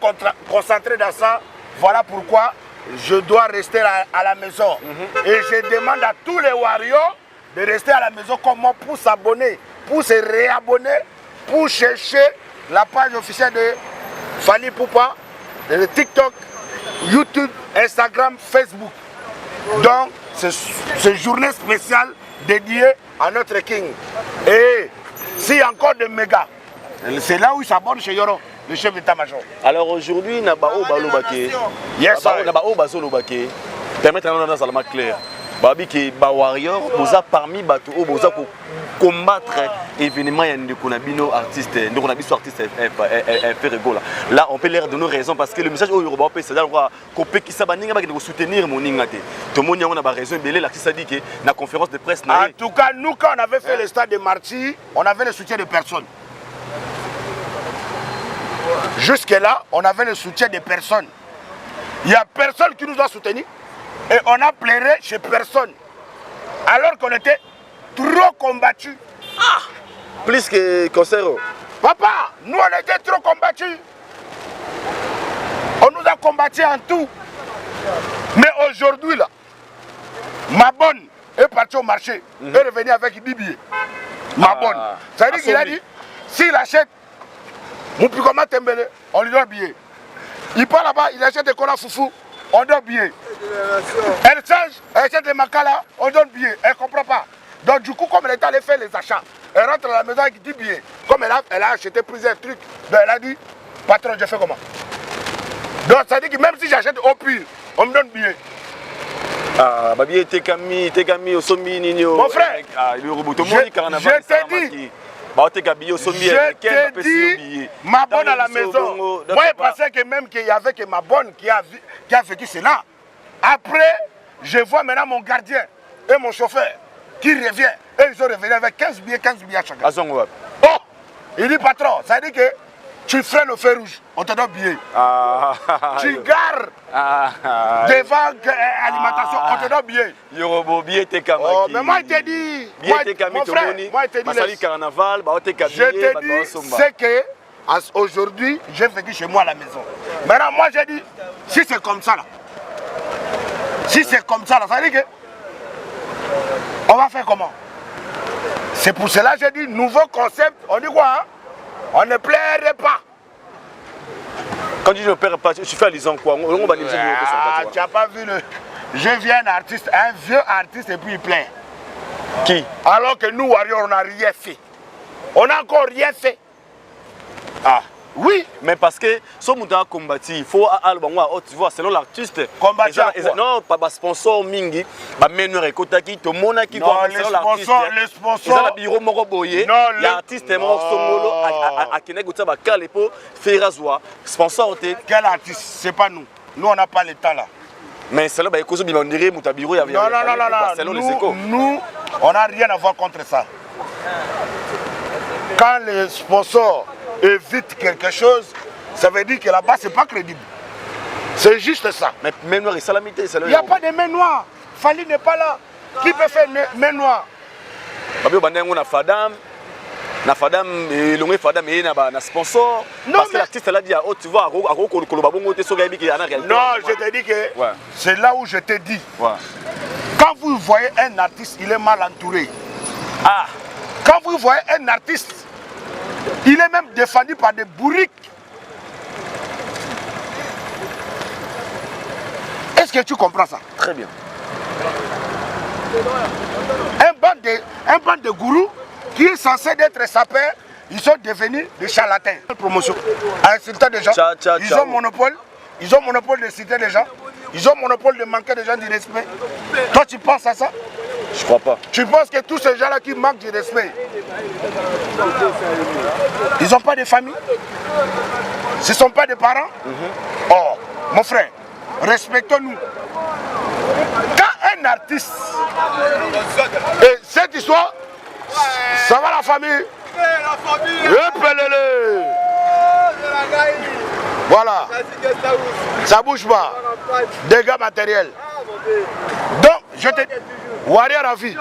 concentré dans ça, voilà pourquoi je dois rester à la maison. Et je demande à tous les warriors de rester à la maison comme moi pour s'abonner, pour se réabonner, pour chercher la page officielle de Fali Poupa, de TikTok, YouTube, Instagram, Facebook. Donc c'est une journée spéciale dédiée à notre King. Et s'il y a encore des mégas, c'est là où il s'abonne chez Yoro, le chef d'état-major. Alors aujourd'hui, Nabao Balobake, Nabao Bazolobake, permettre à nous d'aller clair. Babi qui ba warrior, boza parmi bato, boza pour combattre événement y a de konabino artiste, de konabiso artiste fait rigola. Là on peut leur donner raison parce que le message au Yoruba c'est d'avoir copé qui sabaninga ba de soutenir mon ningate. Tout le monde on a ba raison belé l'artiste a dit que la conférence de presse en tout cas nous quand on avait fait le stade de Marty, on avait le soutien de personne. Jusque là, on avait le soutien de personne. Il n'y a personne qui nous a soutenus. Et on a pleuré chez personne. Alors qu'on était trop combattus. Ah, plus que Concero. Papa, nous on était trop combattus. On nous a combattus en tout. Mais aujourd'hui là, ma bonne est partie au marché. Et revenue avec 10 billets. Ma bonne. Ça veut dire qu'il a dit, s'il achète Moupikoma Tembele, on lui donne billet. Il part là-bas, il achète des colas foufou, on donne billet. Elle change, elle achète des makala, on donne billet. Elle ne comprend pas. Donc du coup, comme elle est allée faire les achats, elle rentre à la maison avec 10 billets. Comme elle a acheté plusieurs trucs, donc elle a dit, patron, je fais comment? Donc ça dit que même si j'achète au pire, on me donne billet. Ah, Babi, t'es Camille, au sommet, Nino. Mon frère, je t'ai dit. Je te dis, ma bonne à la maison. Moi, je pensais que même qu'il y avait que ma bonne qui a vécu cela. Après, je vois maintenant mon gardien et mon chauffeur qui revient. Et ils sont revenus avec 15 billets à chacun. Oh, il dit patron, ça veut dire que tu freines au feu rouge, on te donne billet. Tu gares devant l'alimentation, on te donne billet. Yorobo, billet t'es kamaki. Oh, mais moi je te dis, mon frère, moi je te dis, carnaval, je te dis, c'est que aujourd'hui, j'ai vécu chez moi à la maison. Maintenant, moi j'ai dit, si c'est comme ça là, ça veut dire que on va faire comment? C'est pour cela que j'ai dit, nouveau concept, on dit quoi hein? On ne plairait pas. Quand tu ne perds pas, tu fais à l'isant quoi? Tu n'as pas vu le... Je viens un artiste, un vieux artiste et puis il plaît. Qui? Alors que nous, Warriors, on n'a rien fait. On n'a encore rien fait. Ah, oui. Mais parce que si on a combattu, il faut tu vois, selon l'artiste. Combattu non, pas sponsor mingi, pas meneur et kotaki, tout le monde qui voit le sponsor. L'artiste est mort songolo à Kenek Utaba Kalepo, Ferrazwa, sponsor. Quel artiste? C'est pas nous. Nous, on n'a pas le temps là. Mais c'est là que vous avez Moutabiro, il y avait nous, on n'a rien à voir contre ça. Quand les sponsors évite quelque chose, ça veut dire que là-bas, c'est pas crédible. C'est juste ça. Mais main noire et salamité, c'est Il n'y a pas de main noire. Fali n'est pas là. Qui peut faire main noire? Babio Bandengo na Fadam. Na Fadam, l'ongé Fadam et na sponsor. Non, parce que mais... l'artiste là dit, oh tu vois, Non, je te dis que c'est là où je te dis. Ouais. Quand vous voyez un artiste, il est mal entouré. Ah. Quand vous voyez un artiste, il est même défendu par des bourriques. Est-ce que tu comprends ça? Très bien. Un band de gourous qui est censé être sapeur, ils sont devenus des charlatans. Promotion. À insulter des gens. Ils ont monopole. Ils ont monopole de citer des gens. Ils ont monopole de manquer des gens du respect. Toi, tu penses à ça? Je crois pas. Tu penses que tous ces gens-là qui manquent du respect, ils n'ont pas de famille? Ce ne sont pas des parents? Oh, mon frère, respectons-nous. Quand un artiste, et cette histoire, ça va la famille? Voilà, ça bouge pas. Dégâts matériels. Donc, je te dis, Warrior à vie.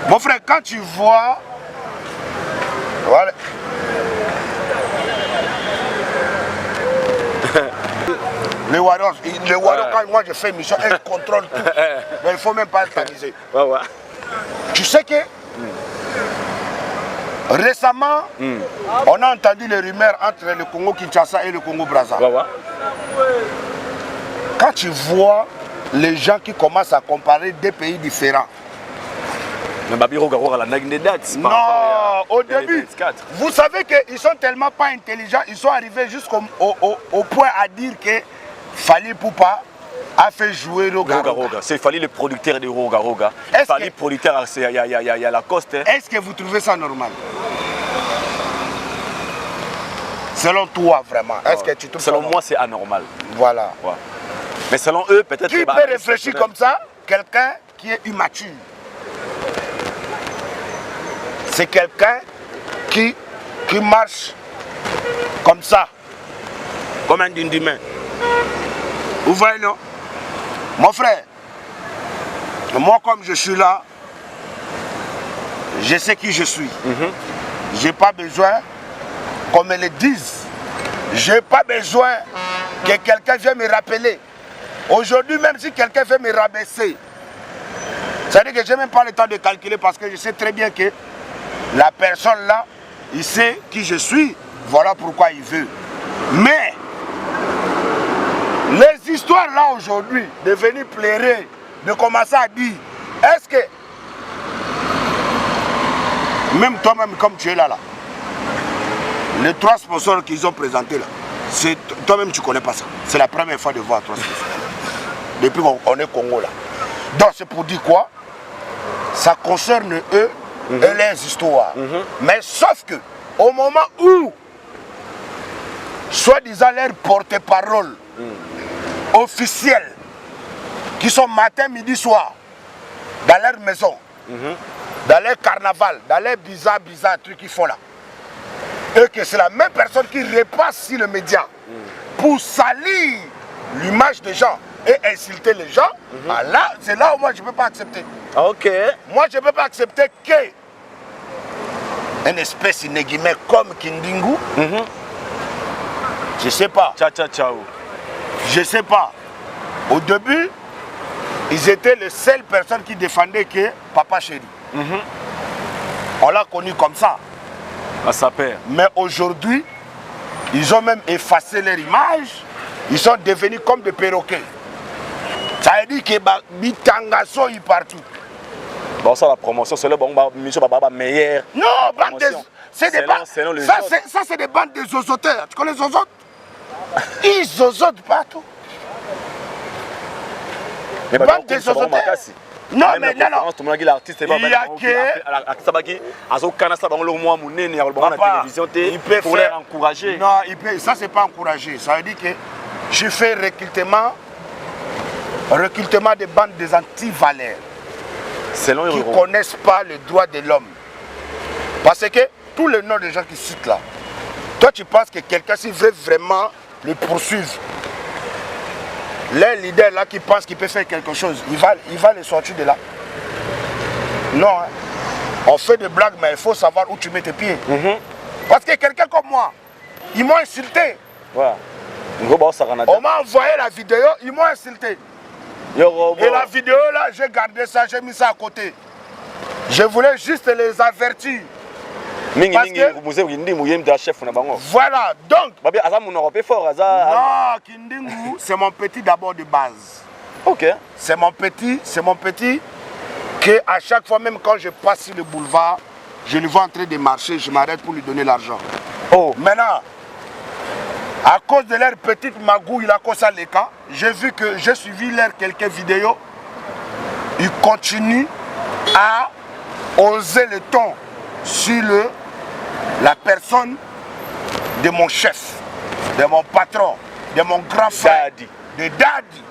Mon frère, quand tu vois, voilà. Le Warrior, quand moi je fais une mission, il contrôle tout. Mais il ne faut même pas t'amuser. Tu sais que récemment, on a entendu les rumeurs entre le Congo-Kinshasa et le Congo-Brazza. Quand tu vois les gens qui commencent à comparer deux pays différents. Non, au début, vous savez qu'ils sont tellement pas intelligents, ils sont arrivés jusqu'au point à dire que Fali Poupa a fait jouer Roga Roga. C'est Fali le producteur de Roga Roga. Fali producteur, il y a Lacoste. Est-ce que vous trouvez ça normal? Selon toi, vraiment, est-ce que tu trouves ça normal? Selon moi, c'est anormal. Voilà. Mais selon eux, peut-être... Qui peut réfléchir comme ça? Quelqu'un qui est immature. C'est quelqu'un qui marche comme ça, comme un dindimain. Vous voyez, non? Mon frère, moi comme je suis là, je sais qui je suis. Je n'ai pas besoin qu'on me le dise. Je n'ai pas besoin que quelqu'un vienne me rappeler. Aujourd'hui, même si quelqu'un veut me rabaisser, ça veut dire que je n'ai même pas le temps de calculer parce que je sais très bien que la personne là, il sait qui je suis, voilà pourquoi il veut. Mais, les histoires là aujourd'hui, de venir pleurer, de commencer à dire, est-ce que, même toi-même comme tu es là, les 3 sponsors qu'ils ont présentés là, toi-même tu ne connais pas ça. C'est la première fois de voir 3 sponsors. Depuis qu'on est Congo là. Donc c'est pour dire quoi? Ça concerne eux et leurs histoires. Mais sauf que, au moment où, soi-disant leur porte-parole officiels, qui sont matin, midi, soir, dans leur maison, dans leur carnaval, dans leur bizarre trucs qu'ils font là, et que c'est la même personne qui repasse sur le média pour salir l'image des gens et insulter les gens, là, c'est là où moi je ne peux pas accepter. Ok. Moi je ne peux pas accepter que une espèce guillemets comme Kindingu, je ne sais pas. Je ne sais pas. Au début, ils étaient les seules personnes qui défendaient que Papa Chéri. On l'a connu comme ça. Mais aujourd'hui, ils ont même effacé leur image. Ils sont devenus comme des perroquets. Ça veut dire que Bitanga sont partout. Bon, ça, la promotion, c'est le bon meilleur. Non, bande de... c'est des bandes. Ça, c'est des bandes de zozoteurs. Tu connais les zozotes? Ils zozotent partout. Mais bande de zozoteurs. Non, mais non, non. Il y a que... Il peut pour les encourager. Non, il peut... ça, c'est pas encourager. Ça veut dire que je fais recrutement des bandes des anti-valeurs qui ne connaissent pas le droit de l'homme. Parce que tous les noms des gens qui citent là, toi tu penses que quelqu'un s'il veut vraiment le poursuivre, les leaders là qui pensent qu'il peut faire quelque chose, il va les sortir de là. Non, hein. On fait des blagues, mais il faut savoir où tu mets tes pieds. Parce que quelqu'un comme moi, ils m'ont insulté. Voilà. On m'a envoyé la vidéo, ils m'ont insulté. Et la vidéo là, j'ai gardé ça, j'ai mis ça à côté. Je voulais juste les avertir. Parce que, voilà, donc. Non, Kindingu, c'est mon petit d'abord de base. Ok. C'est mon petit que à chaque fois, même quand je passe sur le boulevard, je le vois en train de marcher, je m'arrête pour lui donner l'argent. Oh. Maintenant, à cause de leur petite magouille, là, comme ça, les cas, j'ai vu que j'ai suivi leur quelques vidéos. Ils continuent à oser le ton sur la personne de mon chef, de mon patron, de mon grand frère, de Daddy.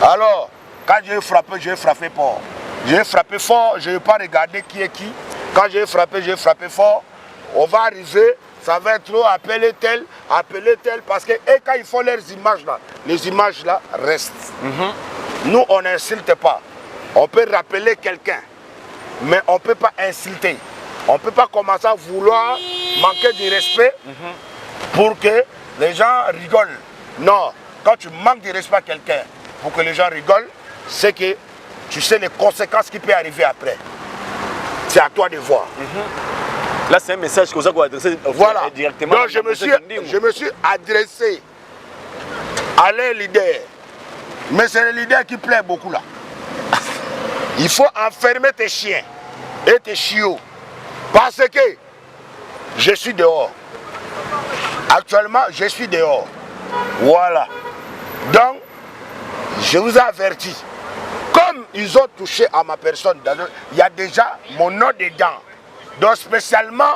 Alors, quand j'ai frappé fort. J'ai frappé fort, je ne vais pas regarder qui est qui. Quand j'ai frappé fort. On va arriver, ça va être trop, appeler tel, parce que et quand ils font leurs images là, les images là restent. Nous, on n'insulte pas. On peut rappeler quelqu'un, mais on ne peut pas insulter. On ne peut pas commencer à vouloir manquer de respect pour que les gens rigolent. Non, quand tu manques de respect à quelqu'un pour que les gens rigolent, c'est que tu sais les conséquences qui peuvent arriver après. C'est à toi de voir. Là, c'est un message que vous avez adressé directement. Donc, je me suis adressé à les leaders. Mais c'est les leaders qui plaît beaucoup là. Il faut enfermer tes chiens et tes chiots. Parce que je suis dehors. Actuellement, je suis dehors. Voilà. Donc, je vous ai averti. Comme ils ont touché à ma personne, il y a déjà mon nom dedans. Donc spécialement,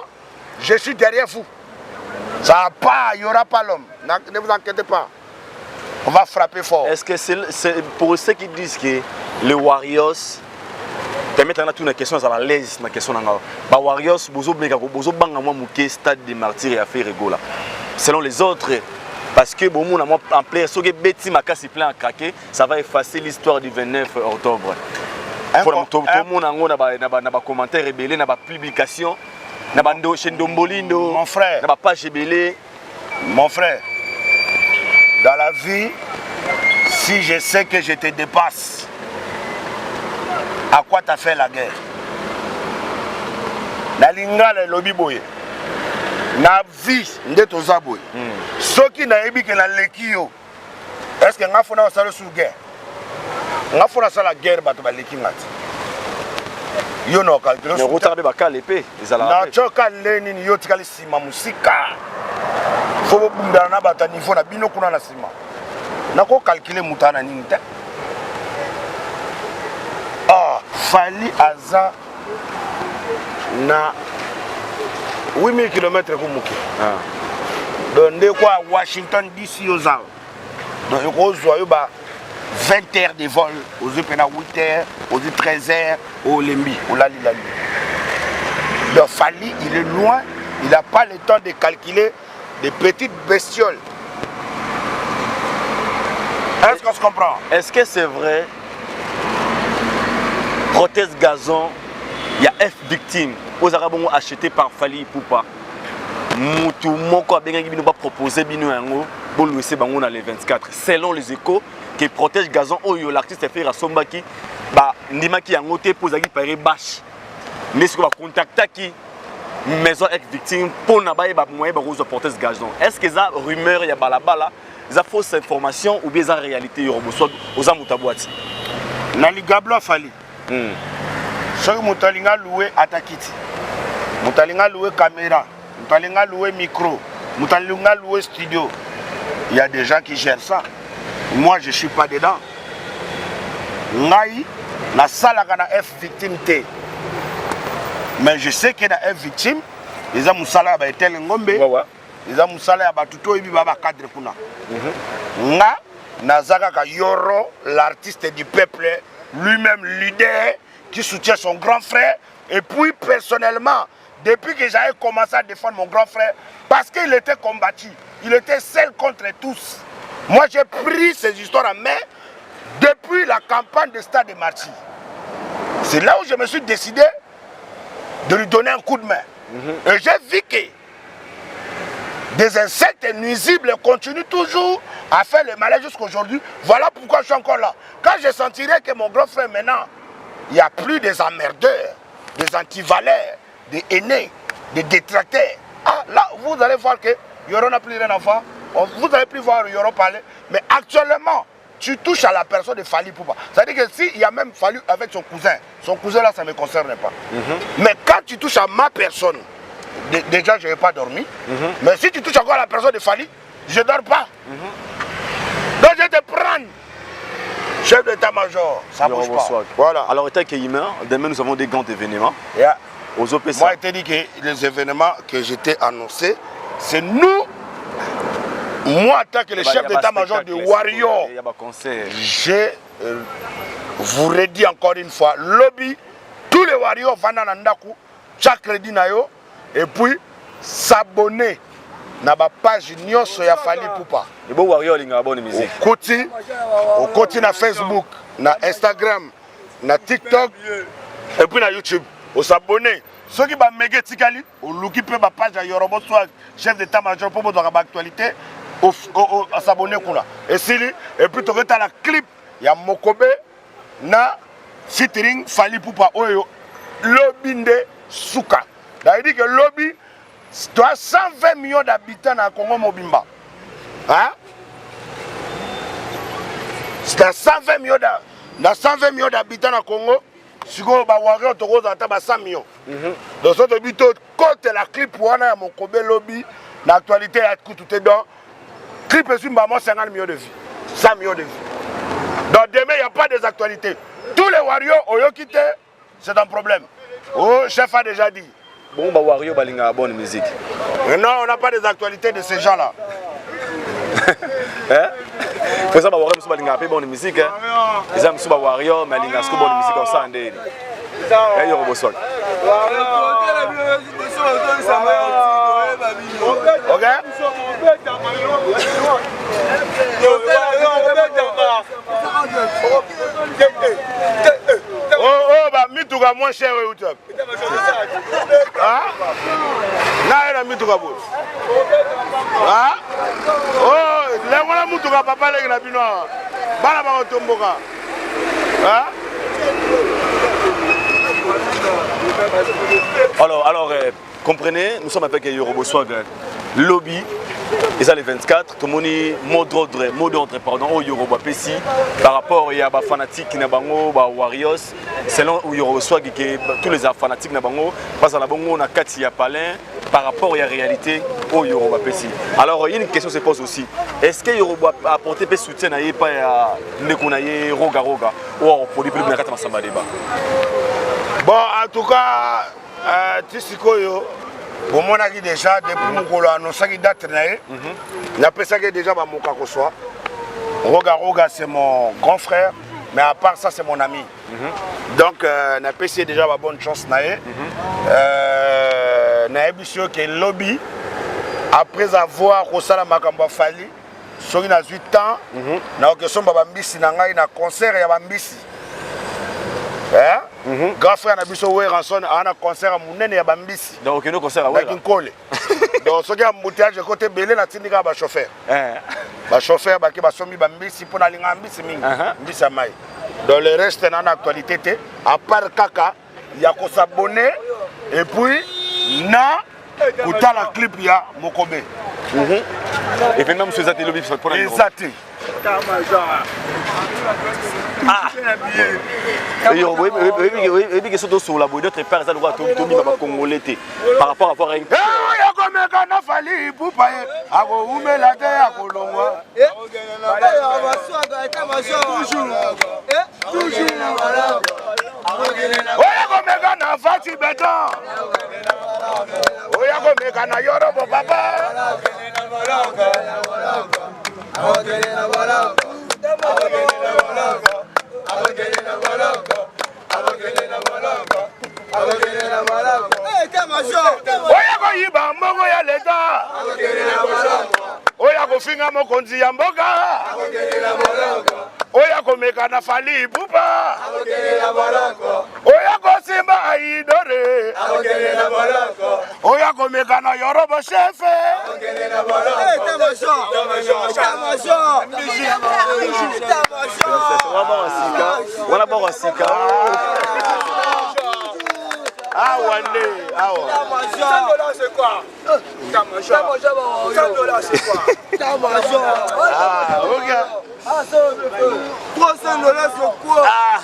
je suis derrière vous. Ça va pas, il n'y aura pas l'homme. Ne vous inquiétez pas. On va frapper fort. Est-ce que c'est pour ceux qui disent que les Warriors, permettez à une question à l'aise, la question les Warriors, stade des martyrs et affaire rigola. Selon les autres, parce que bon, en plein, ce que Betty Makasi plein à craquer, ça va effacer l'histoire du 29 octobre. Pour tout le monde, n'a pas commentaire rebellé, n'a pas publication, n'a pas Ndombolindo, mon frère, n'a pas page rebellée. Mon frère, dans la vie, si je sais que je te dépasse, à quoi t'as fait la guerre? La lingala lobi boye. Na vie ndeto zaboye. Ceux qui n'a ébi que la lekio. Est-ce que nga fona sala sur guerre? Nga fona sala guerre bato ba leki ngati. Yo no calculer. Ne retarder ba kalépé, ezala. Na choka leni ni yo tikali sima musika. Faut bunda na bata niveau na bino kuna na sima. Na ko calculer mutana nini te. Ah, Fally aza na 8000 km kumuki. Donc de quoi Washington DC aux Alpes. Donc il y a 20 heures de vol, aux 8 heures, aux 13 heures, au Lembi, au Lali. Donc Fally, il est loin, il n'a pas le temps de calculer des petites bestioles. Est-ce qu'on se comprend? Est-ce que c'est vrai? Prothèse gazon, il y a F victime. Aux Arabes ont acheté par Fally Ipupa. Moutou moko abengi bino ba proposer bino yango bo louer bango na les 24 selon les échos qui protège gazon oyo l'artiste fait rasombaki ba ndimaki yango te posaki pare bâche mais ce qu'on va contacter qui maison ex victime pour na ba moyen ba rose protège gazon. Est-ce que ça rumeur ya balabala ça fausse information ou bien ça réalité yo boso aux amutaboati na ligablo Fally soki mutalinga louer atakiti mutalinga louer caméra mutalinga louer micro mutalinga louer studio. Il y a des gens qui gèrent ça. Moi je suis pas dedans. Ngai na sala kana F victime t. Mais je sais que na F victime les a musala ba etel ngombe les a musala ya batuto ibi baba cadre kuna. Nga nazaka ka Yoro l'artiste du peuple lui-même leader qui soutient son grand frère. Et puis personnellement, depuis que j'avais commencé à défendre mon grand frère, parce qu'il était combattu, il était seul contre tous. Moi, j'ai pris ces histoires en main depuis la campagne de Stade de Marty. C'est là où je me suis décidé de lui donner un coup de main. Et j'ai vu que des insectes nuisibles continuent toujours à faire le malheur jusqu'à aujourd'hui. Voilà pourquoi je suis encore là. Quand je sentirai que mon grand frère maintenant, il n'y a plus des emmerdeurs, des antivaleurs, des haineux, des détracteurs. Ah, là, vous allez voir que Yoro n'a plus rien à voir. Vous n'allez plus voir Yoro parler. Mais actuellement, tu touches à la personne de Fally Poupa. C'est-à-dire que s'il y a même Fally avec son cousin là, ça ne me concerne pas. Mais quand tu touches à ma personne, déjà, je n'ai pas dormi. Mais si tu touches encore à la personne de Fally, je ne dors pas. Donc, je te prends. Chef d'état-major, ça ne bouge pas. Voilà. Alors, étant que humain, demain, nous avons des grands événements. Yeah. Aux OPC. Moi, je t'ai dit que les événements que j'étais annoncé, c'est nous. Moi, en tant que le chef d'état-major de Warrior, je vous redis encore une fois, lobby, tous les Warriors vont dans Nandaku, chaque crédit nayo, et puis s'abonner à ma page Nyonso ya Fally Poupa. Les beaux Warriors, ils ont une bonne musique. Au côté na Facebook, na Instagram, na TikTok, et puis na YouTube. Au s'abonner. Ceux qui vont méga tikali, au looki pe ma page à Yorobo Swag, chef d'état-major pour mon actualité. À s'abonner et puis tu as la clip il y a Mokobe na featuring Fally Poupa oyo lobby de Souka. Ça veut dire que lobby tu as 120 millions d'habitants dans Congo Mobimba. Hein? C'est 120 millions d'habitants dans Congo. Si vous avez 100 millions. Donc ce but côté la clip pour Mokobe lobby l'actualité est tout dedans. Clip est une maman 50 millions de vies, 100 millions de vies. Donc demain, il n'y a pas des actualités. Tous les Warriors, au quitté, c'est un problème. Oh, chef a déjà dit. Bon, bah Warrior, bah, il y a une bonne musique. Mais non, on n'a pas des actualités de ces gens-là. Hein? Pour ça, bah Warrior, il y a une bonne musique. Les hommes sont Warrior, mais il y a une bonne musique en Sandé. Et Yoro Boswag. Ok? Oh, bah, Mitouga moins cher au YouTube. Hein? Là, il a Mitouga Bos. Hein? Oh, les voilà Mitouga papa, les gars, binois. Bala ba otomboka. Hein? Alors, comprenez, nous sommes avec Yoro Boswag, lobby, et ça les 24, tout le monde mot d'ordre, pardon, au Yoro Pessi, par rapport à des fanatiques qui n'ont pas Warriors, selon Yoro Boswag, tous les fanatiques n'ont pas, parce que on a Katia Palin, par rapport à la réalité au Yoro Pessi. Alors, il y a une question qui se pose aussi, est-ce que Yoro a apporté un soutien à Nekonaye Roga ou à produit plus de 4 ans? Bon, en tout cas, Tissikoyo, bon, mon avis déjà, depuis que l'on a annoncé date, il a pensé déjà mon Kakoswa. Roga, c'est mon grand frère, mais à part ça, c'est mon ami. Donc, on a pensé déjà ma bonne chance. On a ébussé que lobby, après avoir reçu la Makamba Fally, sur 8 ans, on a question de Bambisi, on a un concert et Bambisi. Grand frère na biso we ranson ana concert munene ya bambisi. Donc no concert ouais. Donc ce qui a embouteillage côté belé na tindika ba chauffeur. Ba chauffeur ba ki ba somi bambisi pour na linga mbisi mingi. Mbisa mai. Dans le reste na actualité té à part kaka ya ko s'abonner et puis na kuta la clip ya Mokobe. Et maintenant monsieur Zati lobby pour la Zati. Ah, oui, que surtout sur la boîte d'autres pères, ça doit tout mis dans Congolais par rapport à avoir un. Mofinga mokonzi ya mboka. Oya komeka na fali pupa. Oya kosimba aidore. Oya komeka na yorobo chefe. Ah, Wande, ah, ouais. 100 $, c'est quoi? 100 $, c'est quoi? Ah, ok. 300 $, c'est quoi? Ah,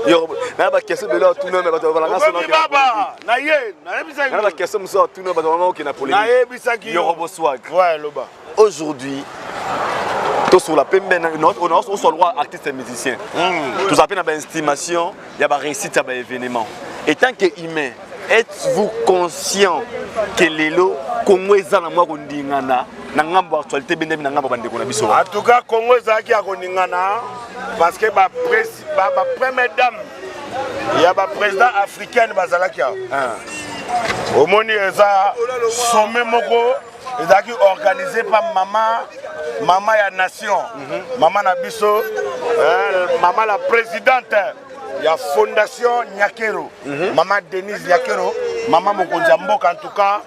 yo, na ba question de là tout non mais ba voilà nga sona baba, na ye, na ebisa. Na ba question muso tout non ba vraiment qui na polémique. Na ebisa ki. Yo robo swag. Ouais, loba. Aujourd'hui, tout sur la pembe on soit droit artiste et musicien. Tout appelle dans estimation, il y a ba réussite à ba événement. Et tant que humain, êtes-vous conscient que lelo Congo ezana mwa kondingana na ngambo actualité bende na ngambo bande kona biso? En tout cas, Congo ezaki ya kondingana parce que ba première dame, il y a ba président africain bazalaki ya. Omoni eza sommet moko ezaki organisé par maman ya nation, maman na biso, maman la présidente. Il y a Fondation Nyakero, maman Denise Nyakero, maman Mokonzi Mboka en tout cas,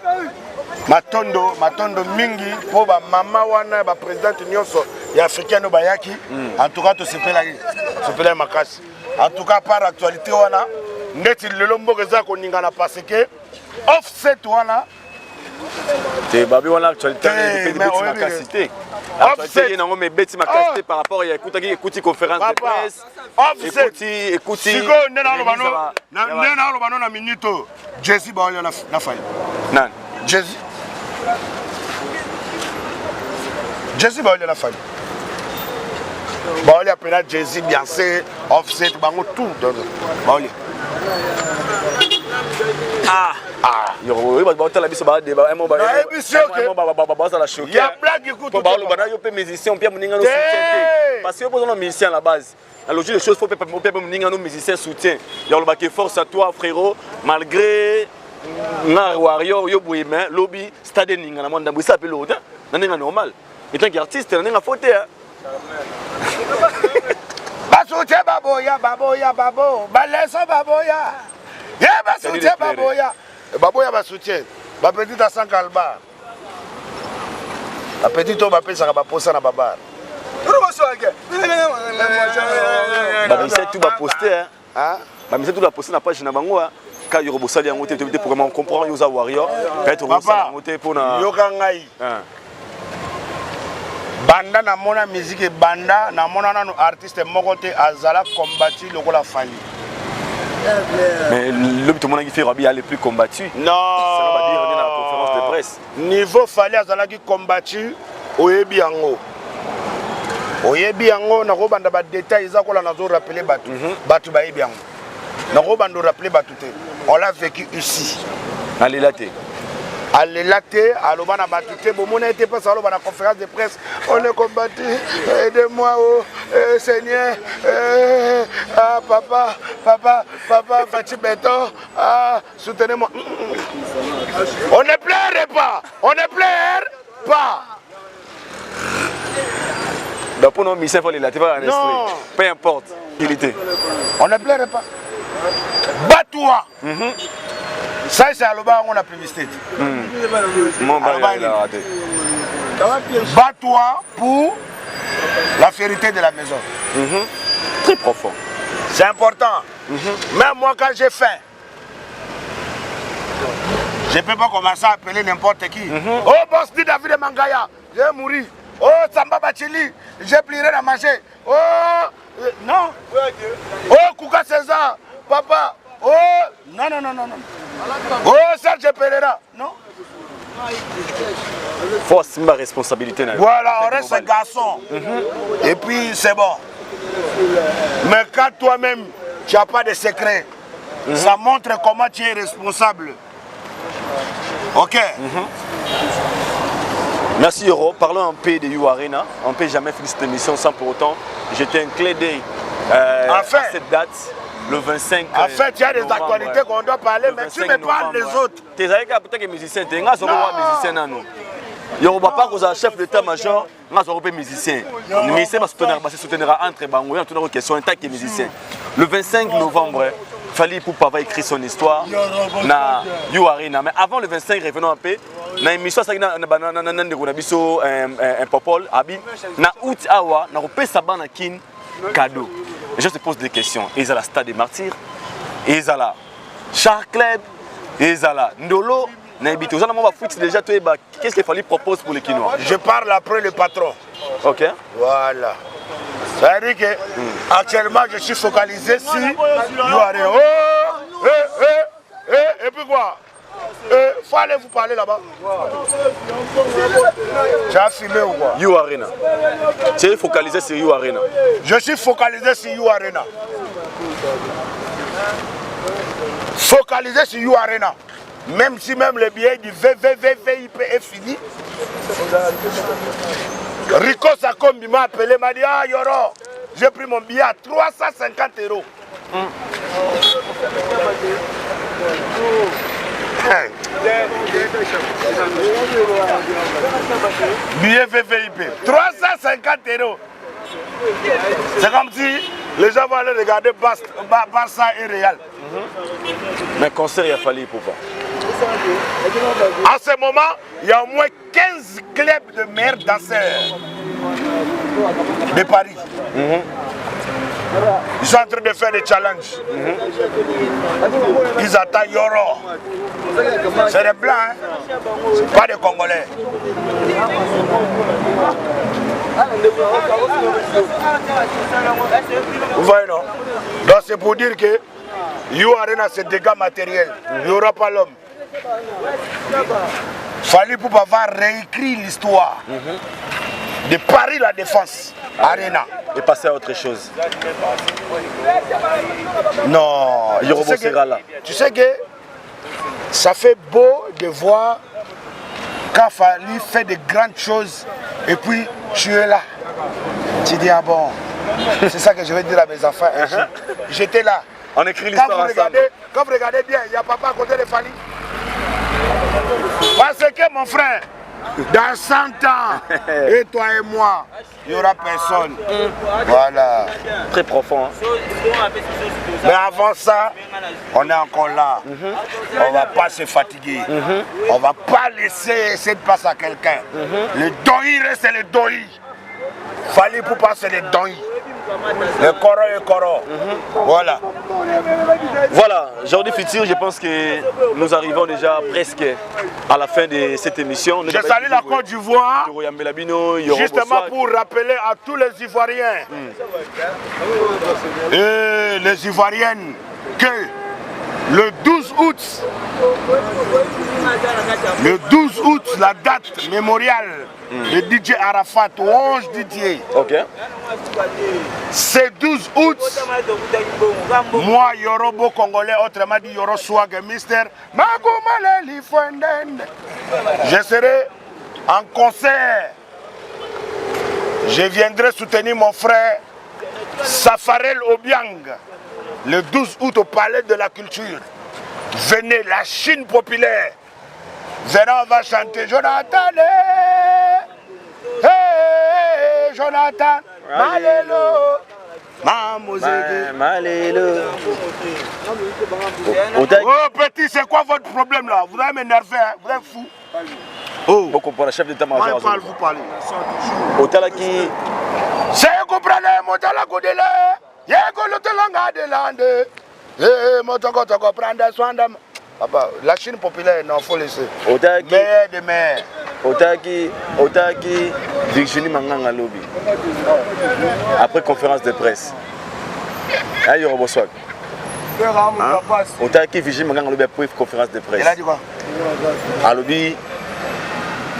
matondo mingi pour maman wana ba présidente nyonso ya africaine bayaki, en tout cas to sepela makasi. En tout cas par actualité wana ndeti lelo mboka za ko ningana parce que offset wana te babi wana actualité de makasité. Actualité na ngome beti makasité par rapport ya écouter conférence de presse. Écoutez. Siko nena lo bano na minute Jesse ba na fay. Nan. Jesse ba na fay. Ba oli appela Jesse bien c'est offset bango tout. Ba oli. Ah. Yo ba tala biso ba débat un mot ba la choquer. Ya blague écoute. Ba lo bana yo pe musicien pia muninga no soutien. Parce que vous êtes musicien à la base. La logique des choses, il faut que nos musiciens soutiennent. Il y a le force à toi, frérot, malgré Warrior, Yobouime, Lobby, Stade Ninga, ça appelle l'autre. C'est normal. Et tant qu'artiste, c'est une faute. Basoutien baboya, babo, balaison baboya. Yeah, basoutien baboya. Baboya basoutien. Ma petite à 100 calbar. La petite au bapé, ça va poser à babar. Tout va poster hein. Tout va poster na page na bango quand yo bosali yango te pour vraiment comprendre yo za warrior peut-être on ça ngote pour na yo kangai banda na mona musique banda na mona na artiste moko te azala combattu lokola fali. Mais le tout le monde qui fait Rabi est plus combattu. Non. Ça va dire dans la conférence de presse. Niveau fali azala qui combattu oyebi yango. Oyebi yango na ko banda ba détails za ko la nazo rappeler batu. Batu ba yebi yango. Na ko bando rappeler batu te. On l'a vécu ici. Allez là té. Allez là té, aloba na batu te bo mona était pas aloba na conférence de presse. On est combattu. Aidez-moi oh Seigneur. Ah papa Fati Beto. Ah soutenez-moi. On ne pleure pas. On ne pleure pas. Donc pour nos missions, il faut les latter en esprit. Peu importe. On ne pleure pas. Bats-toi. Ça, c'est à l'oba, on a publicité. Bats-toi pour la vérité de la maison. Très profond. C'est important. Même moi, quand j'ai faim, je ne peux pas commencer à appeler n'importe qui. Oh, boss, dit David Mangaya, j'ai mouru. Oh, Samba Bachili, j'ai plié à manger. Oh, non. Oh, Kouka César, papa. Oh, non. Oh, Serge Pereira, non. Force ma responsabilité. Voilà, on reste un garçon. Et puis, c'est bon. Mais quand toi-même, tu n'as pas de secret, ça montre comment tu es responsable. Ok. Merci Euro. Parlons un peu de You Arena. On ne peut jamais finir cette émission sans pour autant jeter un clé d'œil à cette date, le 25. En fait, il y a des actualités qu'on doit parler, mais tu me parles des autres. Tu es peut-être musicien, tu es musicien. Yoruba pas que chef d'état-major, nous sommes musiciens. Les musiciens va soutenir entre Bango et une question en tant que musicien. Le 25 novembre, Fally Ipupa va écrire son histoire na You Arena. Mais avant le 25, revenons un peu. Na émission ça na biso un popol abi na août awa na repé sabana kin cadeau. Je te pose des questions. Ils à la Stade des Martyrs, ils à la Char Club, ils à la Ndolo. Déjà, qu'est-ce qu'il fallait proposer pour les Kinois? Je parle après le patron. Ok. Voilà. Ça veut dire que actuellement je suis focalisé sur Youarena. Oh, et puis quoi? Faut aller vous parler là-bas. Tu as filmé ou quoi? Youarena. Tu es focalisé sur Youarena. Je suis focalisé sur Youarena. Focalisé sur Youarena. Même si même le billet du VVVVIP est fini. Rico Sakombi m'a appelé, m'a dit ah Yoro, j'ai pris mon billet à 350 €. Billet VVIP, 350 €. C'est comme si les gens vont aller regarder Barça et Real. Mais concert, il a fallu pour pas. En ce moment, il y a au moins 15 clubs de meilleurs danseurs de Paris. Ils sont en train de faire des challenges. Ils attendent Yoro. C'est des blancs, hein? C'est pas des Congolais. Vous voyez, non? Donc c'est pour dire que Youarena, c'est des dégâts matériels. Il n'y aura pas l'homme. Fally Ipupa va réécrire l'histoire de Paris la Défense Arena. Et passer à autre chose. Non, tu sais que ça fait beau de voir quand Fally fait de grandes choses et puis tu es là. Tu dis ah bon, c'est ça que je vais dire à mes enfants. J'étais là. On écrit l'histoire ensemble. Quand vous regardez bien, il n'y a papa à côté de Fally. Parce que mon frère, dans 100 ans, et toi et moi, il n'y aura personne. Voilà. Très profond. Hein? Mais avant ça, on est encore là. On ne va pas se fatiguer. On ne va pas laisser cette place à quelqu'un. Le doi reste le doi. Fally Ipupa, c'est le doi. Le coro et coro. Voilà. Voilà, Jordi Futur, je pense que nous arrivons déjà presque à la fin de cette émission. Je salue la Côte d'Ivoire, justement pour rappeler à tous les Ivoiriens et les Ivoiriennes que le 12 août, la date mémoriale de DJ Arafat, 11 Didier. Ok. C'est 12 août, moi Yorobo Congolais, autrement dit Yoro Swag, Mister Magoumaleli Fondende. Je serai en concert. Je viendrai soutenir mon frère Safarel Obiang le 12 août au Palais de la Culture. Venez, la Chine populaire. Venez, on va chanter Jonathan. Hey, Jonathan. Malélo. Malélo. Oh petit, c'est quoi votre problème là? Vous allez m'énerver, hein? Vous êtes fou. Oh, beaucoup pour le chef d'état-major. Vous parlez. Otalaki. C'est comprendre, Motala Godele. Yego Lotelanga de Lande. Eh, Motoko Toko prendre soin d'âme. Papa, la Chine populaire, non, faut laisser. Otaki. Meilleur de meilleur. Otaki, Virginie Manganga Lobby. Après conférence de presse. Aïe, Roboswag. Otaki, Virginie Manganga Lobby après conférence de presse. Elle a dit quoi? À Lobby,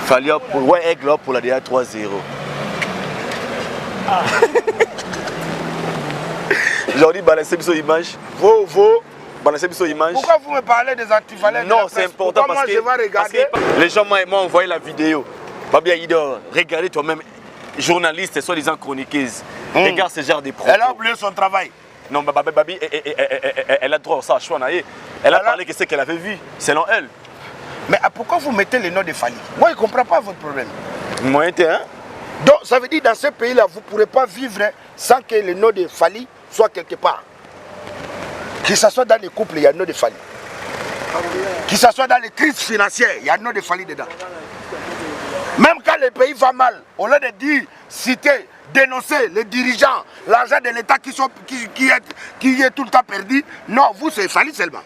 fallait pour Aigle pour la DA 3-0. Aujourd'hui, balancer sur image. Balancer sur image. Pourquoi vous me parlez des antivalents? Non, c'est important parce que, je vais regarder? Les gens m'ont envoyé la vidéo. Babia Ido, regardez toi-même, journaliste et soi-disant chroniqueuse. Regarde ce genre de propos. Elle a oublié son travail. Non, Babi, elle a droit à ça, elle a parlé que c'est qu'elle avait vu, selon elle. Mais pourquoi vous mettez le nom de Fally? Moi, je ne comprends pas votre problème. Moi, hein? Donc, ça veut dire dans ce pays-là, vous ne pourrez pas vivre sans que le nom de Fally soit quelque part. Que ce soit dans les couples, il y a le nom de Fally. Que ce soit dans les crises financières, il y a le nom de Fally dedans. Même quand le pays va mal, au lieu de dire, citer, dénoncer les dirigeants, l'argent de l'État qui est tout le temps perdu, non, vous, c'est Fally seulement.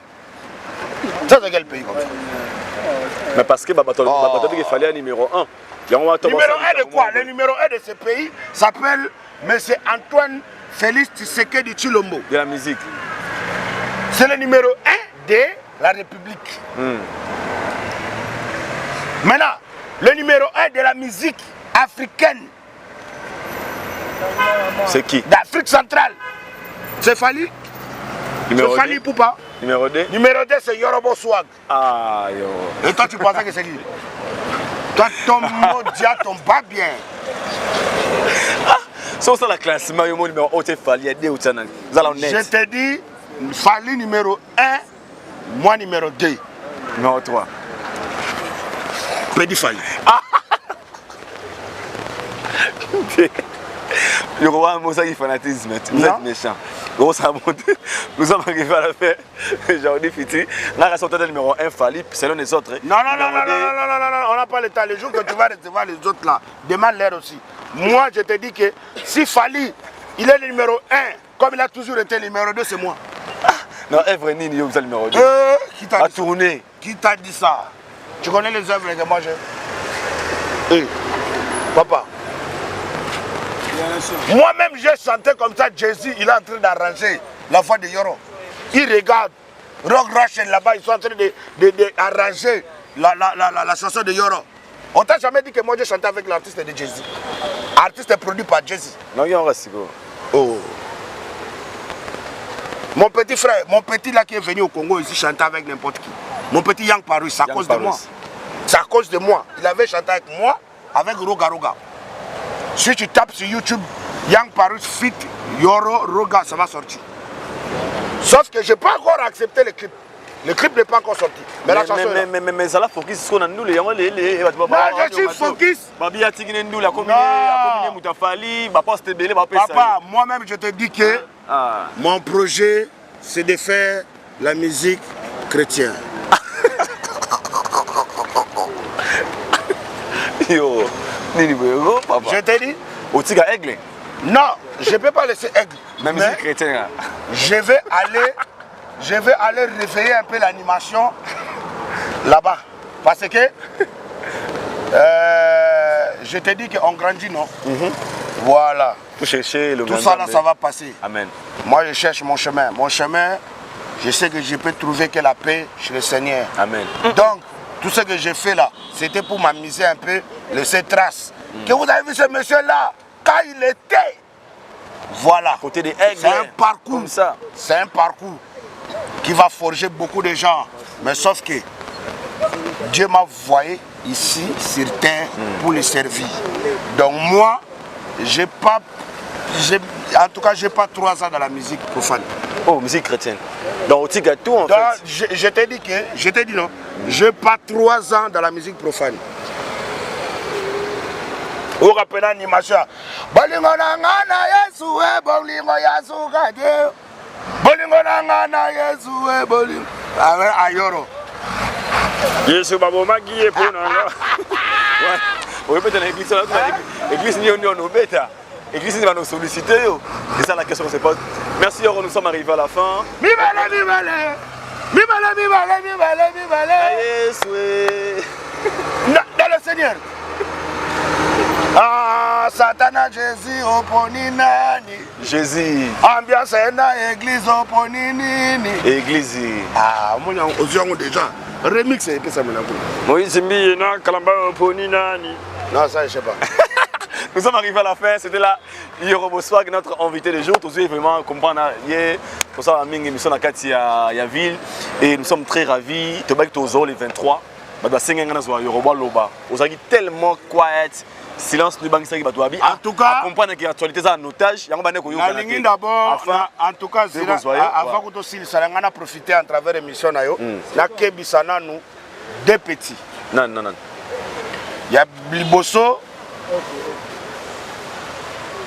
Ça, c'est quel pays comme ça? Mais parce que il fallait un numéro 1. Numéro 1 de quoi? Le numéro 1 de ce pays s'appelle M. Antoine Félix Tshisekedi Tshilombo. De la musique. C'est le numéro 1 de la République. Maintenant, le numéro 1 de la musique africaine. C'est qui? D'Afrique centrale. C'est Fally. Numéro C'est Fally Poupa. Numéro 2? Numéro 2, c'est Yorobo Swag. Ah, yo. Et toi, tu pensais que c'est qui? Toi, ton mot dia tombe pas bien. C'est ça la classement, le numéro 1, c'est Fally. Je te dis, Fally numéro 1, moi numéro 2. Numéro 3. Petit Fally. Le roi Moussa qui fanatisme, vous êtes méchant. Nous sommes arrivés à la fin. Aujourd'hui, Fiti, la raison de numéro 1 Fally, selon les autres. Non, on n'a pas le temps. Les jours que tu vas recevoir les autres là, demande-leur aussi. Moi, je te dis que si Fally, il est le numéro 1, comme il a toujours été le numéro 2, c'est moi. Non, Evre Nini, vous êtes le numéro 2. Qui t'a dit tourné. Qui t'a dit ça? Tu connais les œuvres que moi j'ai? Papa. Moi-même, j'ai chanté comme ça. Jay-Z, il est en train d'arranger la voix de Yoro. Il regarde Rock Russian là-bas, ils sont en train d'arranger la chanson de Yoro. On t'a jamais dit que moi j'ai chanté avec l'artiste de Jay-Z. Artiste est produit par Jay-Z. Non, il y a un reste. Oh. Mon petit frère, mon petit là qui est venu au Congo ici chanter avec n'importe qui. Mon petit Yang Parus, c'est à cause de moi. C'est à cause de moi. Il avait chanté avec moi, avec Roga Roga. Si tu tapes sur YouTube, Yang Parus fit Yoro Roga, ça va sortir. Sauf que je n'ai pas encore accepté le clip. Le clip n'est pas encore sorti. Mais la chanson est là. Mais ça la focus sur nous les non, je suis focus. Papa, moi-même je te dis que mon projet c'est de faire la musique chrétienne. Yo, je te dis. Au Tiga Aigle. Non, je ne peux pas laisser Aigle. Même musique chrétienne. Je vais aller réveiller un peu l'animation là-bas. Parce que je te dis qu'on grandit, non? Voilà. Pour chercher le tout ça là, ça va passer. Amen. Moi, je cherche mon chemin. Mon chemin, je sais que je peux trouver que la paix chez le Seigneur. Amen. Donc, tout ce que j'ai fait là, c'était pour m'amuser un peu, laisser trace. Que vous avez vu ce monsieur-là, quand il était. Voilà. Côté des aigles. C'est un parcours. Comme ça. C'est un parcours qui va forger beaucoup de gens. Mais sauf que Dieu m'a envoyé ici sur terre pour les servir. Donc moi, en tout cas, j'ai pas 3 ans dans la musique profane. Oh, musique chrétienne. Donc au Tiga tout en fait. Je t'ai dit non. J'ai pas 3 ans dans la musique profane. Au rappel animation. Bolingo nangana Yesu e bolingo yasuka de. Bolingo nangana Yesu e bolingo. Ayoro. Yesu babo magiye pour nanga. Oui, peut-être l'église là, l'église ni on bêta. L'église va nous solliciter. C'est ça la question qu'on se pose. Merci Yoro, nous sommes arrivés à la fin. Yesu. Dans le Seigneur. Ah, Satana Jésus oponi nani. Jésus. Ambiance na église oponi nini. Église. Ah, moi on déjà remix et ça maintenant. Moïse Mbi na kalamba oponi nani. Non, ça je sais pas. Nous sommes arrivés à la fin, c'était là Yorobo Swag, notre invité du jour. Tous vraiment comprendre hier pour ça la mingi émission à Katia ya ville et nous sommes très ravis. Tobak Tozo le 23. Bah singa ngana zo Yorobo Loba. Ozaki tellement quiet. Silence du banque en tout cas, comprendre que l'actualité est en otage. D'abord, en tout cas, avant que tu aies profité à travers l'émission, deux petits. Non, non, non. Il y a Liboso.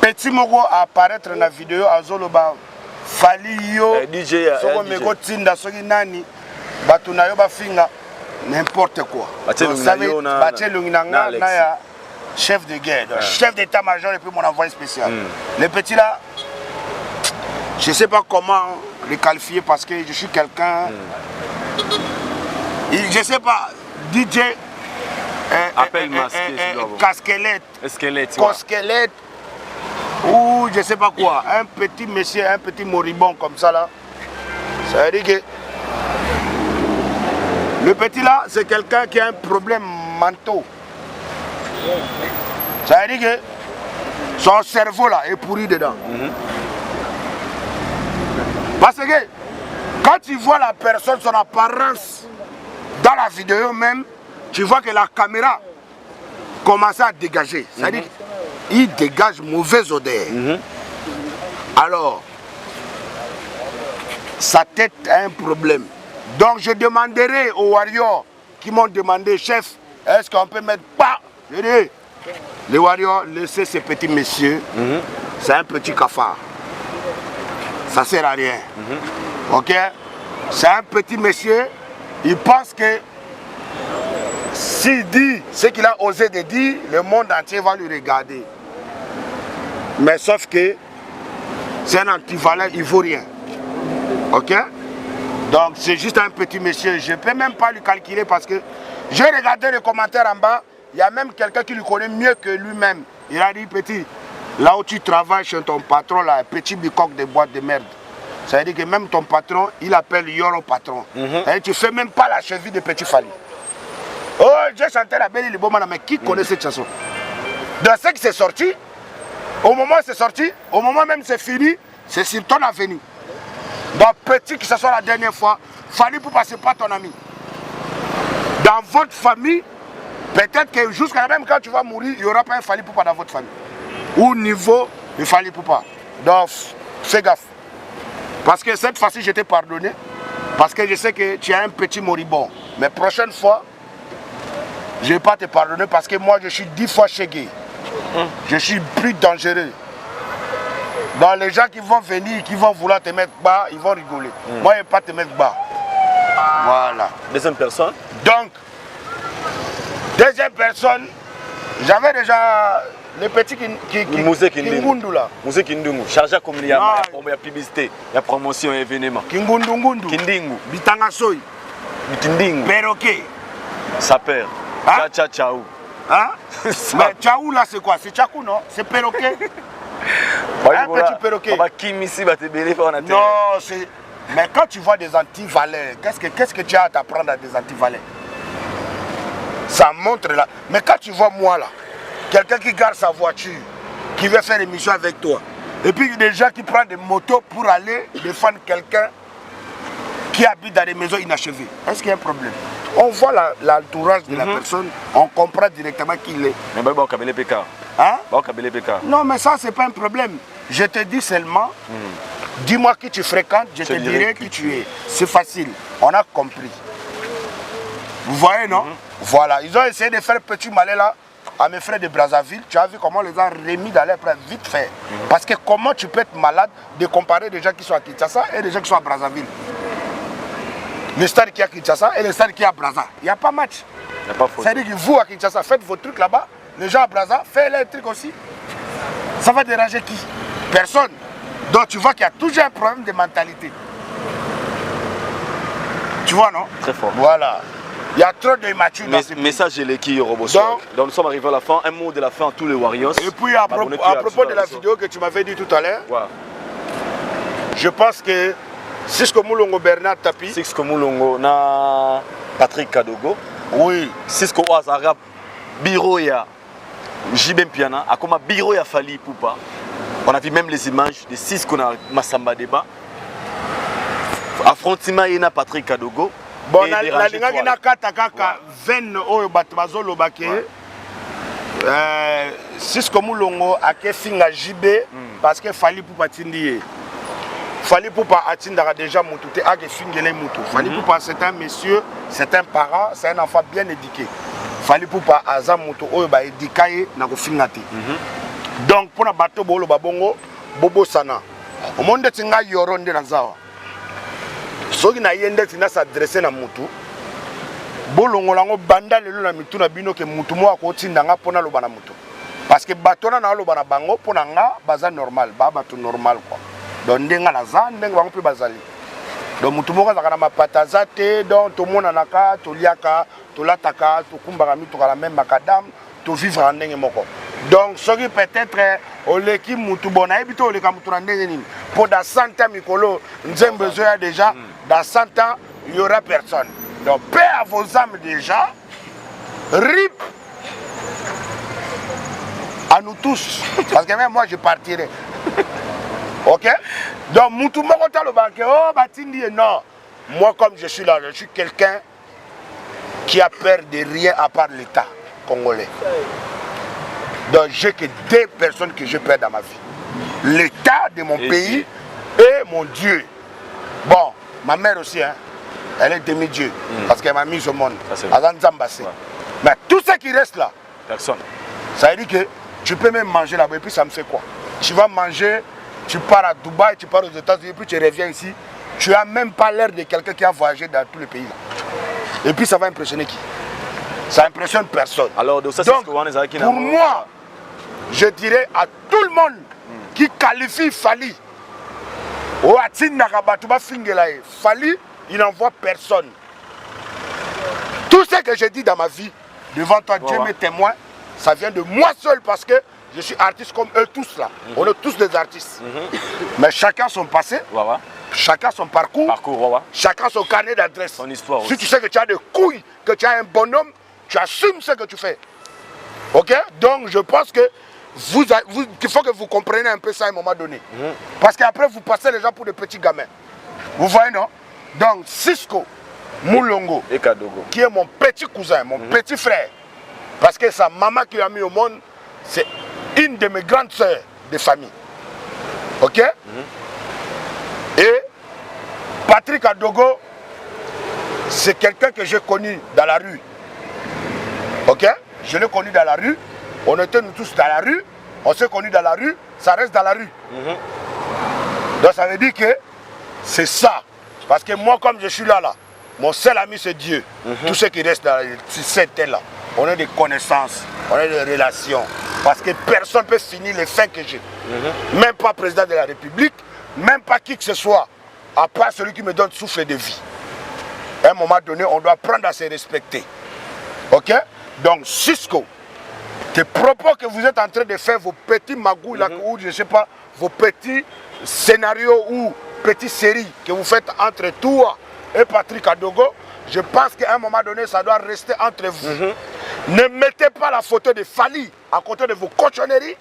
Petit moko apparaître dans la vidéo à Zoloba. Fali yo. DJ. Soko meko tinda soki nani. Batu na yo ba finga n'importe quoi. Vous savez, Bache Lunginanga na ya chef de guerre, chef d'état-major et puis mon envoyé spécial. Les petits là, je ne sais pas comment les qualifier parce que je suis quelqu'un. Je ne sais pas, DJ. Appel masqué. Casquelette. Squelette. Cosquelette. Ou je ne sais pas quoi. Un petit monsieur, un petit moribond comme ça là. Ça veut dire que. Le petit là, c'est quelqu'un qui a un problème mental. Ça veut dire que son cerveau là est pourri dedans. Parce que quand tu vois la personne, son apparence dans la vidéo même, tu vois que la caméra commence à dégager. C'est-à-dire qu'il dégage mauvaise odeur. Alors, sa tête a un problème. Donc je demanderai aux warriors qui m'ont demandé, chef, est-ce qu'on peut mettre pas? Je dis, les warriors, laissez ces petits messieurs, c'est un petit cafard. Ça sert à rien. Ok? C'est un petit monsieur, il pense que s'il dit ce qu'il a osé de dire, le monde entier va lui regarder. Mais sauf que c'est un antivalent, il ne vaut rien. Ok? Donc c'est juste un petit monsieur, je ne peux même pas lui calculer parce que j'ai regardé les commentaires en bas, il y a même quelqu'un qui le connaît mieux que lui-même. Il a dit, petit, là où tu travailles chez ton patron, là, petit bicoque de boîte de merde. Ça veut dire que même ton patron, il appelle Yoro patron. Tu ne fais même pas la cheville de Petit Fali. Oh, j'ai chanté la belle Libomana, mais qui connaît cette chanson? Dans ce qui s'est sorti, au moment où c'est sorti, au moment même c'est fini, c'est sur ton avenue. Donc petit que ce soit la dernière fois, Fali pour passer pas ton ami. Dans votre famille, peut-être que jusqu'à même quand tu vas mourir, il n'y aura pas un Fali pour pas dans votre famille. Ou niveau, il Fali pour pas. Donc fais gaffe. Parce que cette fois-ci, je t'ai pardonné. Parce que je sais que tu as un petit moribond. Mais prochaine fois, je ne vais pas te pardonner parce que moi, je suis 10 fois chégué. Je suis plus dangereux. Donc les gens qui vont venir, qui vont vouloir te mettre bas, ils vont rigoler. Moi, je ne vais pas te mettre bas. Voilà. Deuxième personne. Donc, deuxième personne, j'avais déjà les petits Kingundu là. Mousse Kindungu. Chargé comme il y a publicité, il y a promotion, événement. Kingundungundu. Kindingu. Bitangasoy. Kindingu. Perroquet. Saper. Tcha Tchaou. Hein? Mais Tchaou là c'est quoi? C'est Tchakou non? C'est perroquet. Un petit perroquet. Non, c'est. Mais quand tu vois des antivaleurs, qu'est-ce que tu as à t'apprendre à des antivaleurs? Ça montre là. Mais quand tu vois moi là, quelqu'un qui garde sa voiture, qui veut faire émission avec toi, et puis des gens qui prennent des motos pour aller défendre quelqu'un qui habite dans des maisons inachevées, est-ce qu'il y a un problème? On voit l'entourage de la personne, on comprend directement qui il est. Mais bah, PK. Hein? PK. Non, mais ça, c'est pas un problème. Je te dis seulement, dis-moi qui tu fréquentes, je te dirai qui tu es. C'est facile, on a compris. Vous voyez, non? Voilà, ils ont essayé de faire petit malais là à mes frères de Brazzaville. Tu as vu comment on les a remis dans l'air vite fait. Parce que comment tu peux être malade de comparer des gens qui sont à Kinshasa et des gens qui sont à Brazzaville? Les stars qui sont à Kinshasa et les stars qui sont à Brazza. Il n'y a pas match. Il n'y a pas faute. C'est-à-dire que vous à Kinshasa, faites vos trucs là-bas. Les gens à Brazza, faites leurs trucs aussi. Ça va déranger qui? Personne. Donc tu vois qu'il y a toujours un problème de mentalité. Tu vois, non? Très fort. Voilà. Il y a trop d'immatures dans ces pays. Message de l'équipe Robosoir. Donc nous sommes arrivés à la fin. Un mot de la fin à tous les Warriors. Et puis à propos de la vidéo que tu m'avais dit tout à l'heure, je pense que Cisco Moulongo Bernard Tapi. Cisco Moulongo na Patrick Kadogo. Oui. Cisco Ouazara Biro ya Jibem Piana. A comme Biro ya Fali Poupa. On a vu même les images de Cisco na Massamba Deba. Affrontement na Patrick Kadogo. Bon, la linga na kata kaka 20 oyo bato bazoloba ke Cisco Moulongo ake finga JB parce que Fali Poupa tindi ye. Fali Poupa atindara déjà Moutouté a Fingele Moutou. Fali Poupa c'est un monsieur, c'est un parent, c'est un enfant bien éduqué. Fali Poupa aza Moutou oyo ba éduqué na ko fingati. Donc pour na bateau bolo babongo bobo sana. Au monde tinga yoro nde na zawa. Soki na yende tina s'adresser na Moutou. Bolongo lango banda lelo na mitu na bino ke Moutou mo akotinda nga pona lo bana Moutou. Parce que bateau na lo bana bango pona nga baza normal, ba bateau normal quoi. Donc ndenga na za ndenga bango pe bazali. Donc Moutou mo ka na mapata za te donc to mona naka to liaka to lataka to kumbaka mi to kala même makadam to vivre en ndenge moko. Donc ce qui peut-être au leki Moutou bona ebito o leka Moutou na ndenge nini. Pour dans 100 ans mikolo nzembe zo ya déjà dans 100 ans il y aura personne. Donc paix à vos âmes déjà. RIP à nous tous parce que même moi je partirai. Ok? Donc, Moutou Mokota le banquier, oh, Batindi, non. Moi, comme je suis là, je suis quelqu'un qui a peur de rien à part l'État congolais. Donc, j'ai que 2 personnes que je perds dans ma vie. L'État de mon pays et mon Dieu. Bon, ma mère aussi, hein, elle est demi-dieu parce qu'elle m'a mis au monde. Mais tout ce qui reste là, personne. Ça veut dire que tu peux même manger là-bas et puis ça me fait quoi? Tu vas manger. Tu pars à Dubaï, tu pars aux États-Unis, puis tu reviens ici. Tu n'as même pas l'air de quelqu'un qui a voyagé dans tous les pays. Là. Et puis ça va impressionner qui? Ça impressionne personne. Alors, donc, pour moi, je dirais à tout le monde qui qualifie Fali, Fali, il n'envoie personne. Tout ce que j'ai dit dans ma vie, devant toi, Dieu m'est témoin, ça vient de moi seul parce que je suis artiste comme eux tous là. On est tous des artistes. Mais chacun son passé, chacun son parcours, chacun son carnet d'adresse. Son histoire si tu sais que tu as des couilles, que tu as un bonhomme, tu assumes ce que tu fais. Ok? Donc je pense que il faut que vous compreniez un peu ça à un moment donné. Parce qu'après vous passez les gens pour des petits gamins. Vous voyez non? Donc Cisco Moulongo, qui est mon petit cousin, mon petit frère. Parce que sa maman qui l'a mis au monde, c'est une de mes grandes sœurs de famille. Ok? Et Patrick Adogo, c'est quelqu'un que j'ai connu dans la rue. Ok? Je l'ai connu dans la rue. On était nous tous dans la rue. On s'est connus dans la rue. Ça reste dans la rue. Donc ça veut dire que c'est ça. Parce que moi, comme je suis là, mon seul ami, c'est Dieu. Tout ce qui reste dans cette terre-là. On a des connaissances, on a des relations. Parce que personne ne peut finir les fins que j'ai. Même pas président de la République, même pas qui que ce soit, à part celui qui me donne souffle de vie. À un moment donné, on doit apprendre à se respecter. Ok? Donc, Cisco, tes propos que vous êtes en train de faire, vos petits magouilles, là, ou je ne sais pas, vos petits scénarios ou petites séries que vous faites entre toi et Patrick Adogo, je pense qu'à un moment donné, ça doit rester entre vous. Ne mettez pas la photo de Fali à côté de vos cochonneries.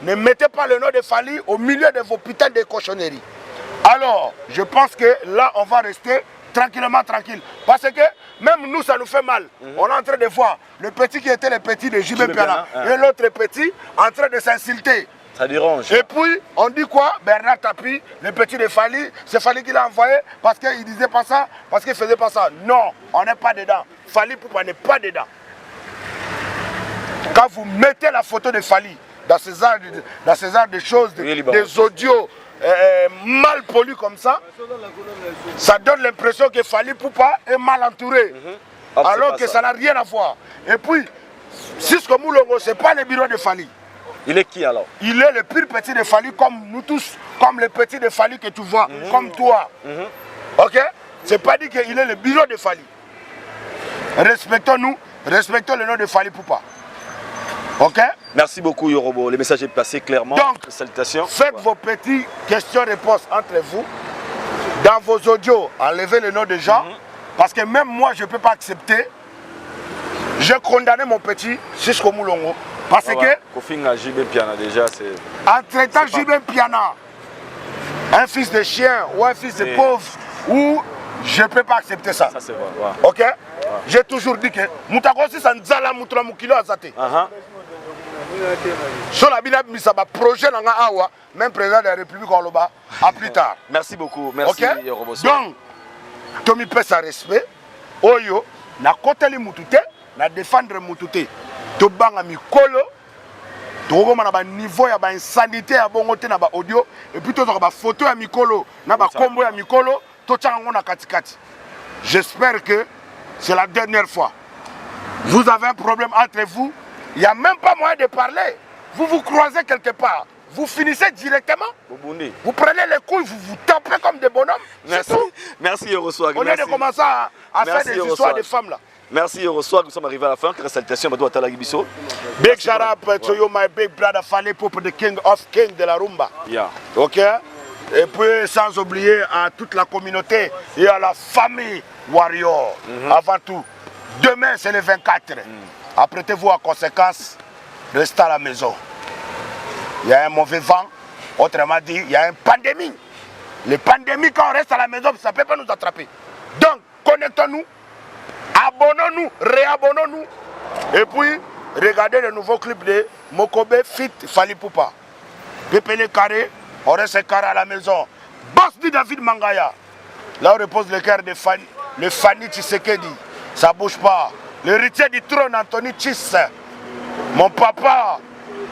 Ne mettez pas le nom de Fali au milieu de vos putains de cochonneries. Alors, je pense que là, on va rester tranquillement tranquille. Parce que même nous, ça nous fait mal. On est en train de voir le petit qui était le petit de JB Piana et l'autre petit en train de s'insulter. Ça dérange. Et puis, on dit quoi? Bernard Tapie, le petit de Fali, c'est Fali qui l'a envoyé parce qu'il disait pas ça, parce qu'il faisait pas ça. Non, on n'est pas dedans. Fali Poupa n'est pas dedans. Quand vous mettez la photo de Fali dans ces genres de choses, des audios mal polis comme ça, ça donne l'impression que Fali Poupa est mal entouré. Alors que ça n'a rien à voir. Et puis, Cisco Moulongo, ce n'est pas le bureau de Fali. Il est qui alors? Il est le pire petit de Fali comme nous tous, comme le petit de Fali que tu vois, comme toi. Ok? C'est pas dit qu'il est le bureau de Fali. Respectons-nous, respectons le nom de Fali Poupa. Ok? Merci beaucoup Yorobo, le message est passé clairement. Donc, salutations. Faites vos petites questions-réponses entre vous. Dans vos audios, enlevez le nom des gens. Parce que même moi, je ne peux pas accepter. J'ai condamné mon petit Cisco Moulongo. Parce que... JB Piana déjà, c'est... En traitant JB Piana, un fils de chien ou un fils de pauvre, ou je ne peux pas accepter ça. Ça c'est vrai. Ok? J'ai toujours dit que Moutagosi Sanzala Moutra Moukilo Azate. Sur la bina misa ba projet nanga awa, même président de la République en loba, à plus tard. Merci beaucoup, merci. Ok? Donc, Tommy peut sa respect. Oyo, na côté li mutute, na défendre mutute. To banga mikolo. To na ba niveau ya ba insanité ya bongote na ba audio et puis to ba photo ya mikolo, na ba combo ya mikolo, to tchango na katikati. J'espère que c'est la dernière fois. Vous avez un problème entre vous, il n'y a même pas moyen de parler. Vous vous croisez quelque part. Vous finissez directement. Vous prenez les couilles, vous vous tapez comme des bonhommes. Merci. Merci Euroswag. On est de commencer à faire des histoires de femmes là. Merci Euroswag, nous sommes arrivés à la fin. Quelle salutation à Tala Gibiso. Big shout out to you, my big brother Fally Ipupa, the king of king de la rumba. Yeah. Ok. Et puis sans oublier à toute la communauté et à la famille Warrior. Avant tout. Demain c'est le 24. Apprêtez-vous à conséquence. Restez à la maison. Il y a un mauvais vent. Autrement dit, il y a une pandémie. Les pandémies, quand on reste à la maison, ça ne peut pas nous attraper. Donc, connectons-nous, abonnons-nous, réabonnons-nous. Et puis, regardez le nouveau clip de Mokobe Fit Fally Ipupa. Pépélé carré, on reste carré à la maison. Boss dit David Mangaya. Là, on repose le cœur de Fanny, le Fanny Tshisekedi. Ça ne bouge pas. L'héritier du trône, Anthony Tchis. Mon papa,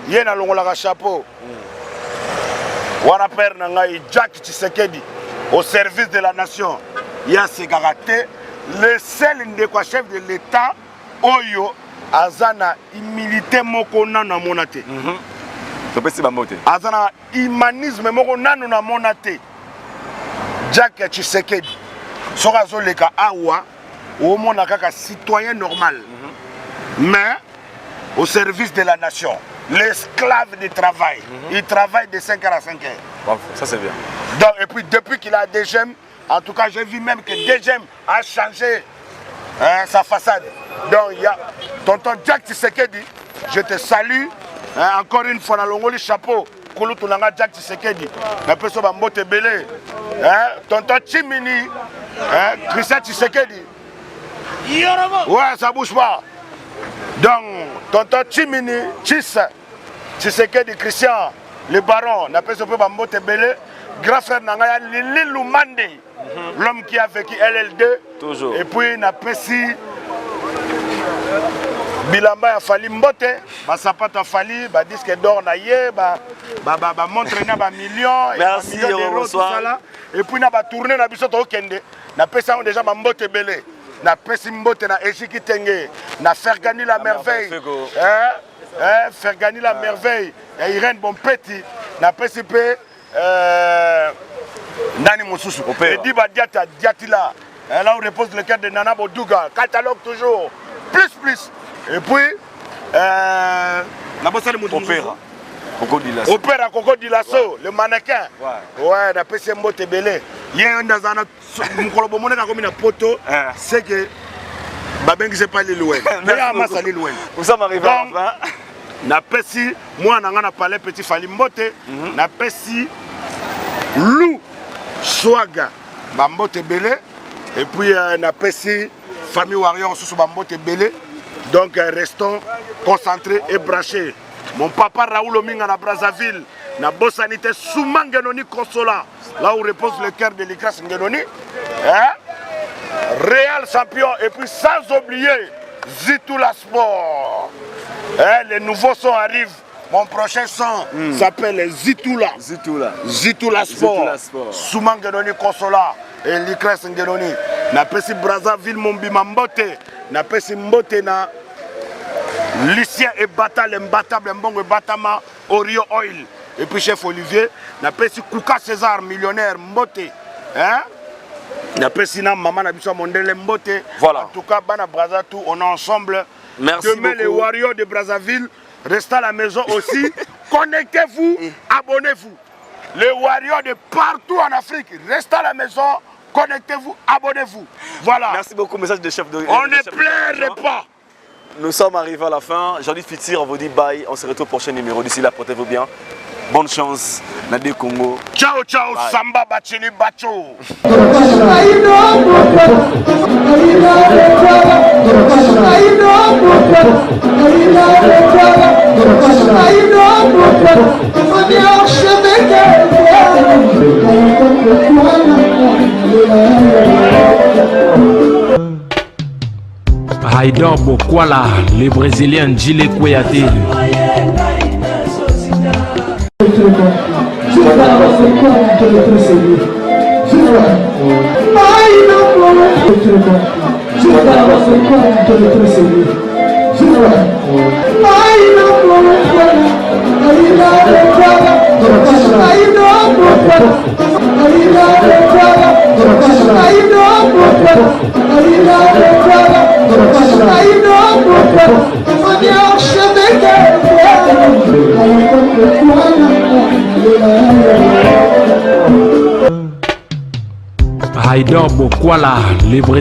il y a un chapeau. Wana père Nangaï, Jack Tshisekedi, au service de la nation. Il y a Segarate, le seul chef de l'État, Oyo, Azana, humilité mokona na monate. Azana, humanisme mokona na monate. Jack Tshisekedi, Sorazo leka awa, au monde kaka citoyen normal. Mais au service de la nation. L'esclave du travail. Il travaille de 5h à 5h. Wow, ça c'est bien. Donc, et puis depuis qu'il a DGM, en tout cas j'ai vu même que DGM a changé sa façade. Donc il y a tonton Jack Tshisekedi, je te salue. Encore une fois dans l'ongoli chapeau. Kouloutoulanga Jack Tshisekedi. La personne va mbote belé. Tonton Chimini, Christian Tshisekedi. Ouais, ça bouge pas. Donc, tonton Chimini, Tshisekedi Christian, le baron, n'a pas ce peu Bambote Belé, grand frère Nangaya Lili Lumande, l'homme qui a vécu LL2. Toujours. Et puis, n'a pas si Bilamba a fallu Mbote, Sapata a fallu, disque d'or naïe, montre na millions, merci d'euros, tout ça là. Et puis, n'a pas tourné, n'a pas au Kende, n'a pas ça déjà Bambote Belé. Na pesi mbote na Ejiki Tenge, na faire gagner la merveille, faire gagner la merveille, Irène Bonpeti, na pesi pe Nani Moussousou, et Diba Diata, Diatila, là où repose le cœur de Nana Bodouga, catalogue toujours, plus, et puis, la bosse de Opéra. Opéra Coco Dilasso, le mannequin. Ouais, na pesi mbote belé. Il y a un dans un poto, c'est que Babeng c'est pas l'île ouest. Nous sommes arrivés à la fin. Na pesi, moi n'a parlé petit Fally Mbote, na pesi Lou Swaga, Bambote Belé, et puis na pesi famille Warrior sous Bambote Belé. Donc restons concentrés et branchés. Mon papa Raoul Ominga na Brazzaville, na Bossanité Soumangenoni Consola, là où repose le cœur de l'Ikras Ngenoni. Réal champion, et puis sans oublier Zitoula Sport. Les nouveaux sons arrivent. Mon prochain son s'appelle Zitoula. Zitoula Sport. Soumangenoni Consola et l'Ikras Ngenoni. Na pesi Brazzaville Mombi Mbote, na pesi Mbote na Lucien et Bata, l'imbattable Mbongo et Batama, Orio Oil. Et puis chef Olivier, n'a pas si Kouka César, millionnaire, Mbote. N'a pas si maman n'a pas Mondele Mbote. Voilà. En tout cas, Bana Brazatou, on est ensemble. Merci demain, beaucoup. Les Warriors de Brazzaville, restez à la maison aussi. Connectez-vous, abonnez-vous. Les Warriors de partout en Afrique, restez à la maison. Connectez-vous, abonnez-vous. Voilà. Merci beaucoup, message de chef de. On ne plairait pas. Nous sommes arrivés à la fin. Jean-Luc Fitir, on vous dit bye. On se retrouve au prochain numéro. D'ici là, portez-vous bien. bonne chance na de Congo. Ciao ciao. Bye. Samba Bachili Bacho. Haïdor Bokwala, le Brésilien Djile Kouyaté. Haïdor Bokwala, le Brésilien.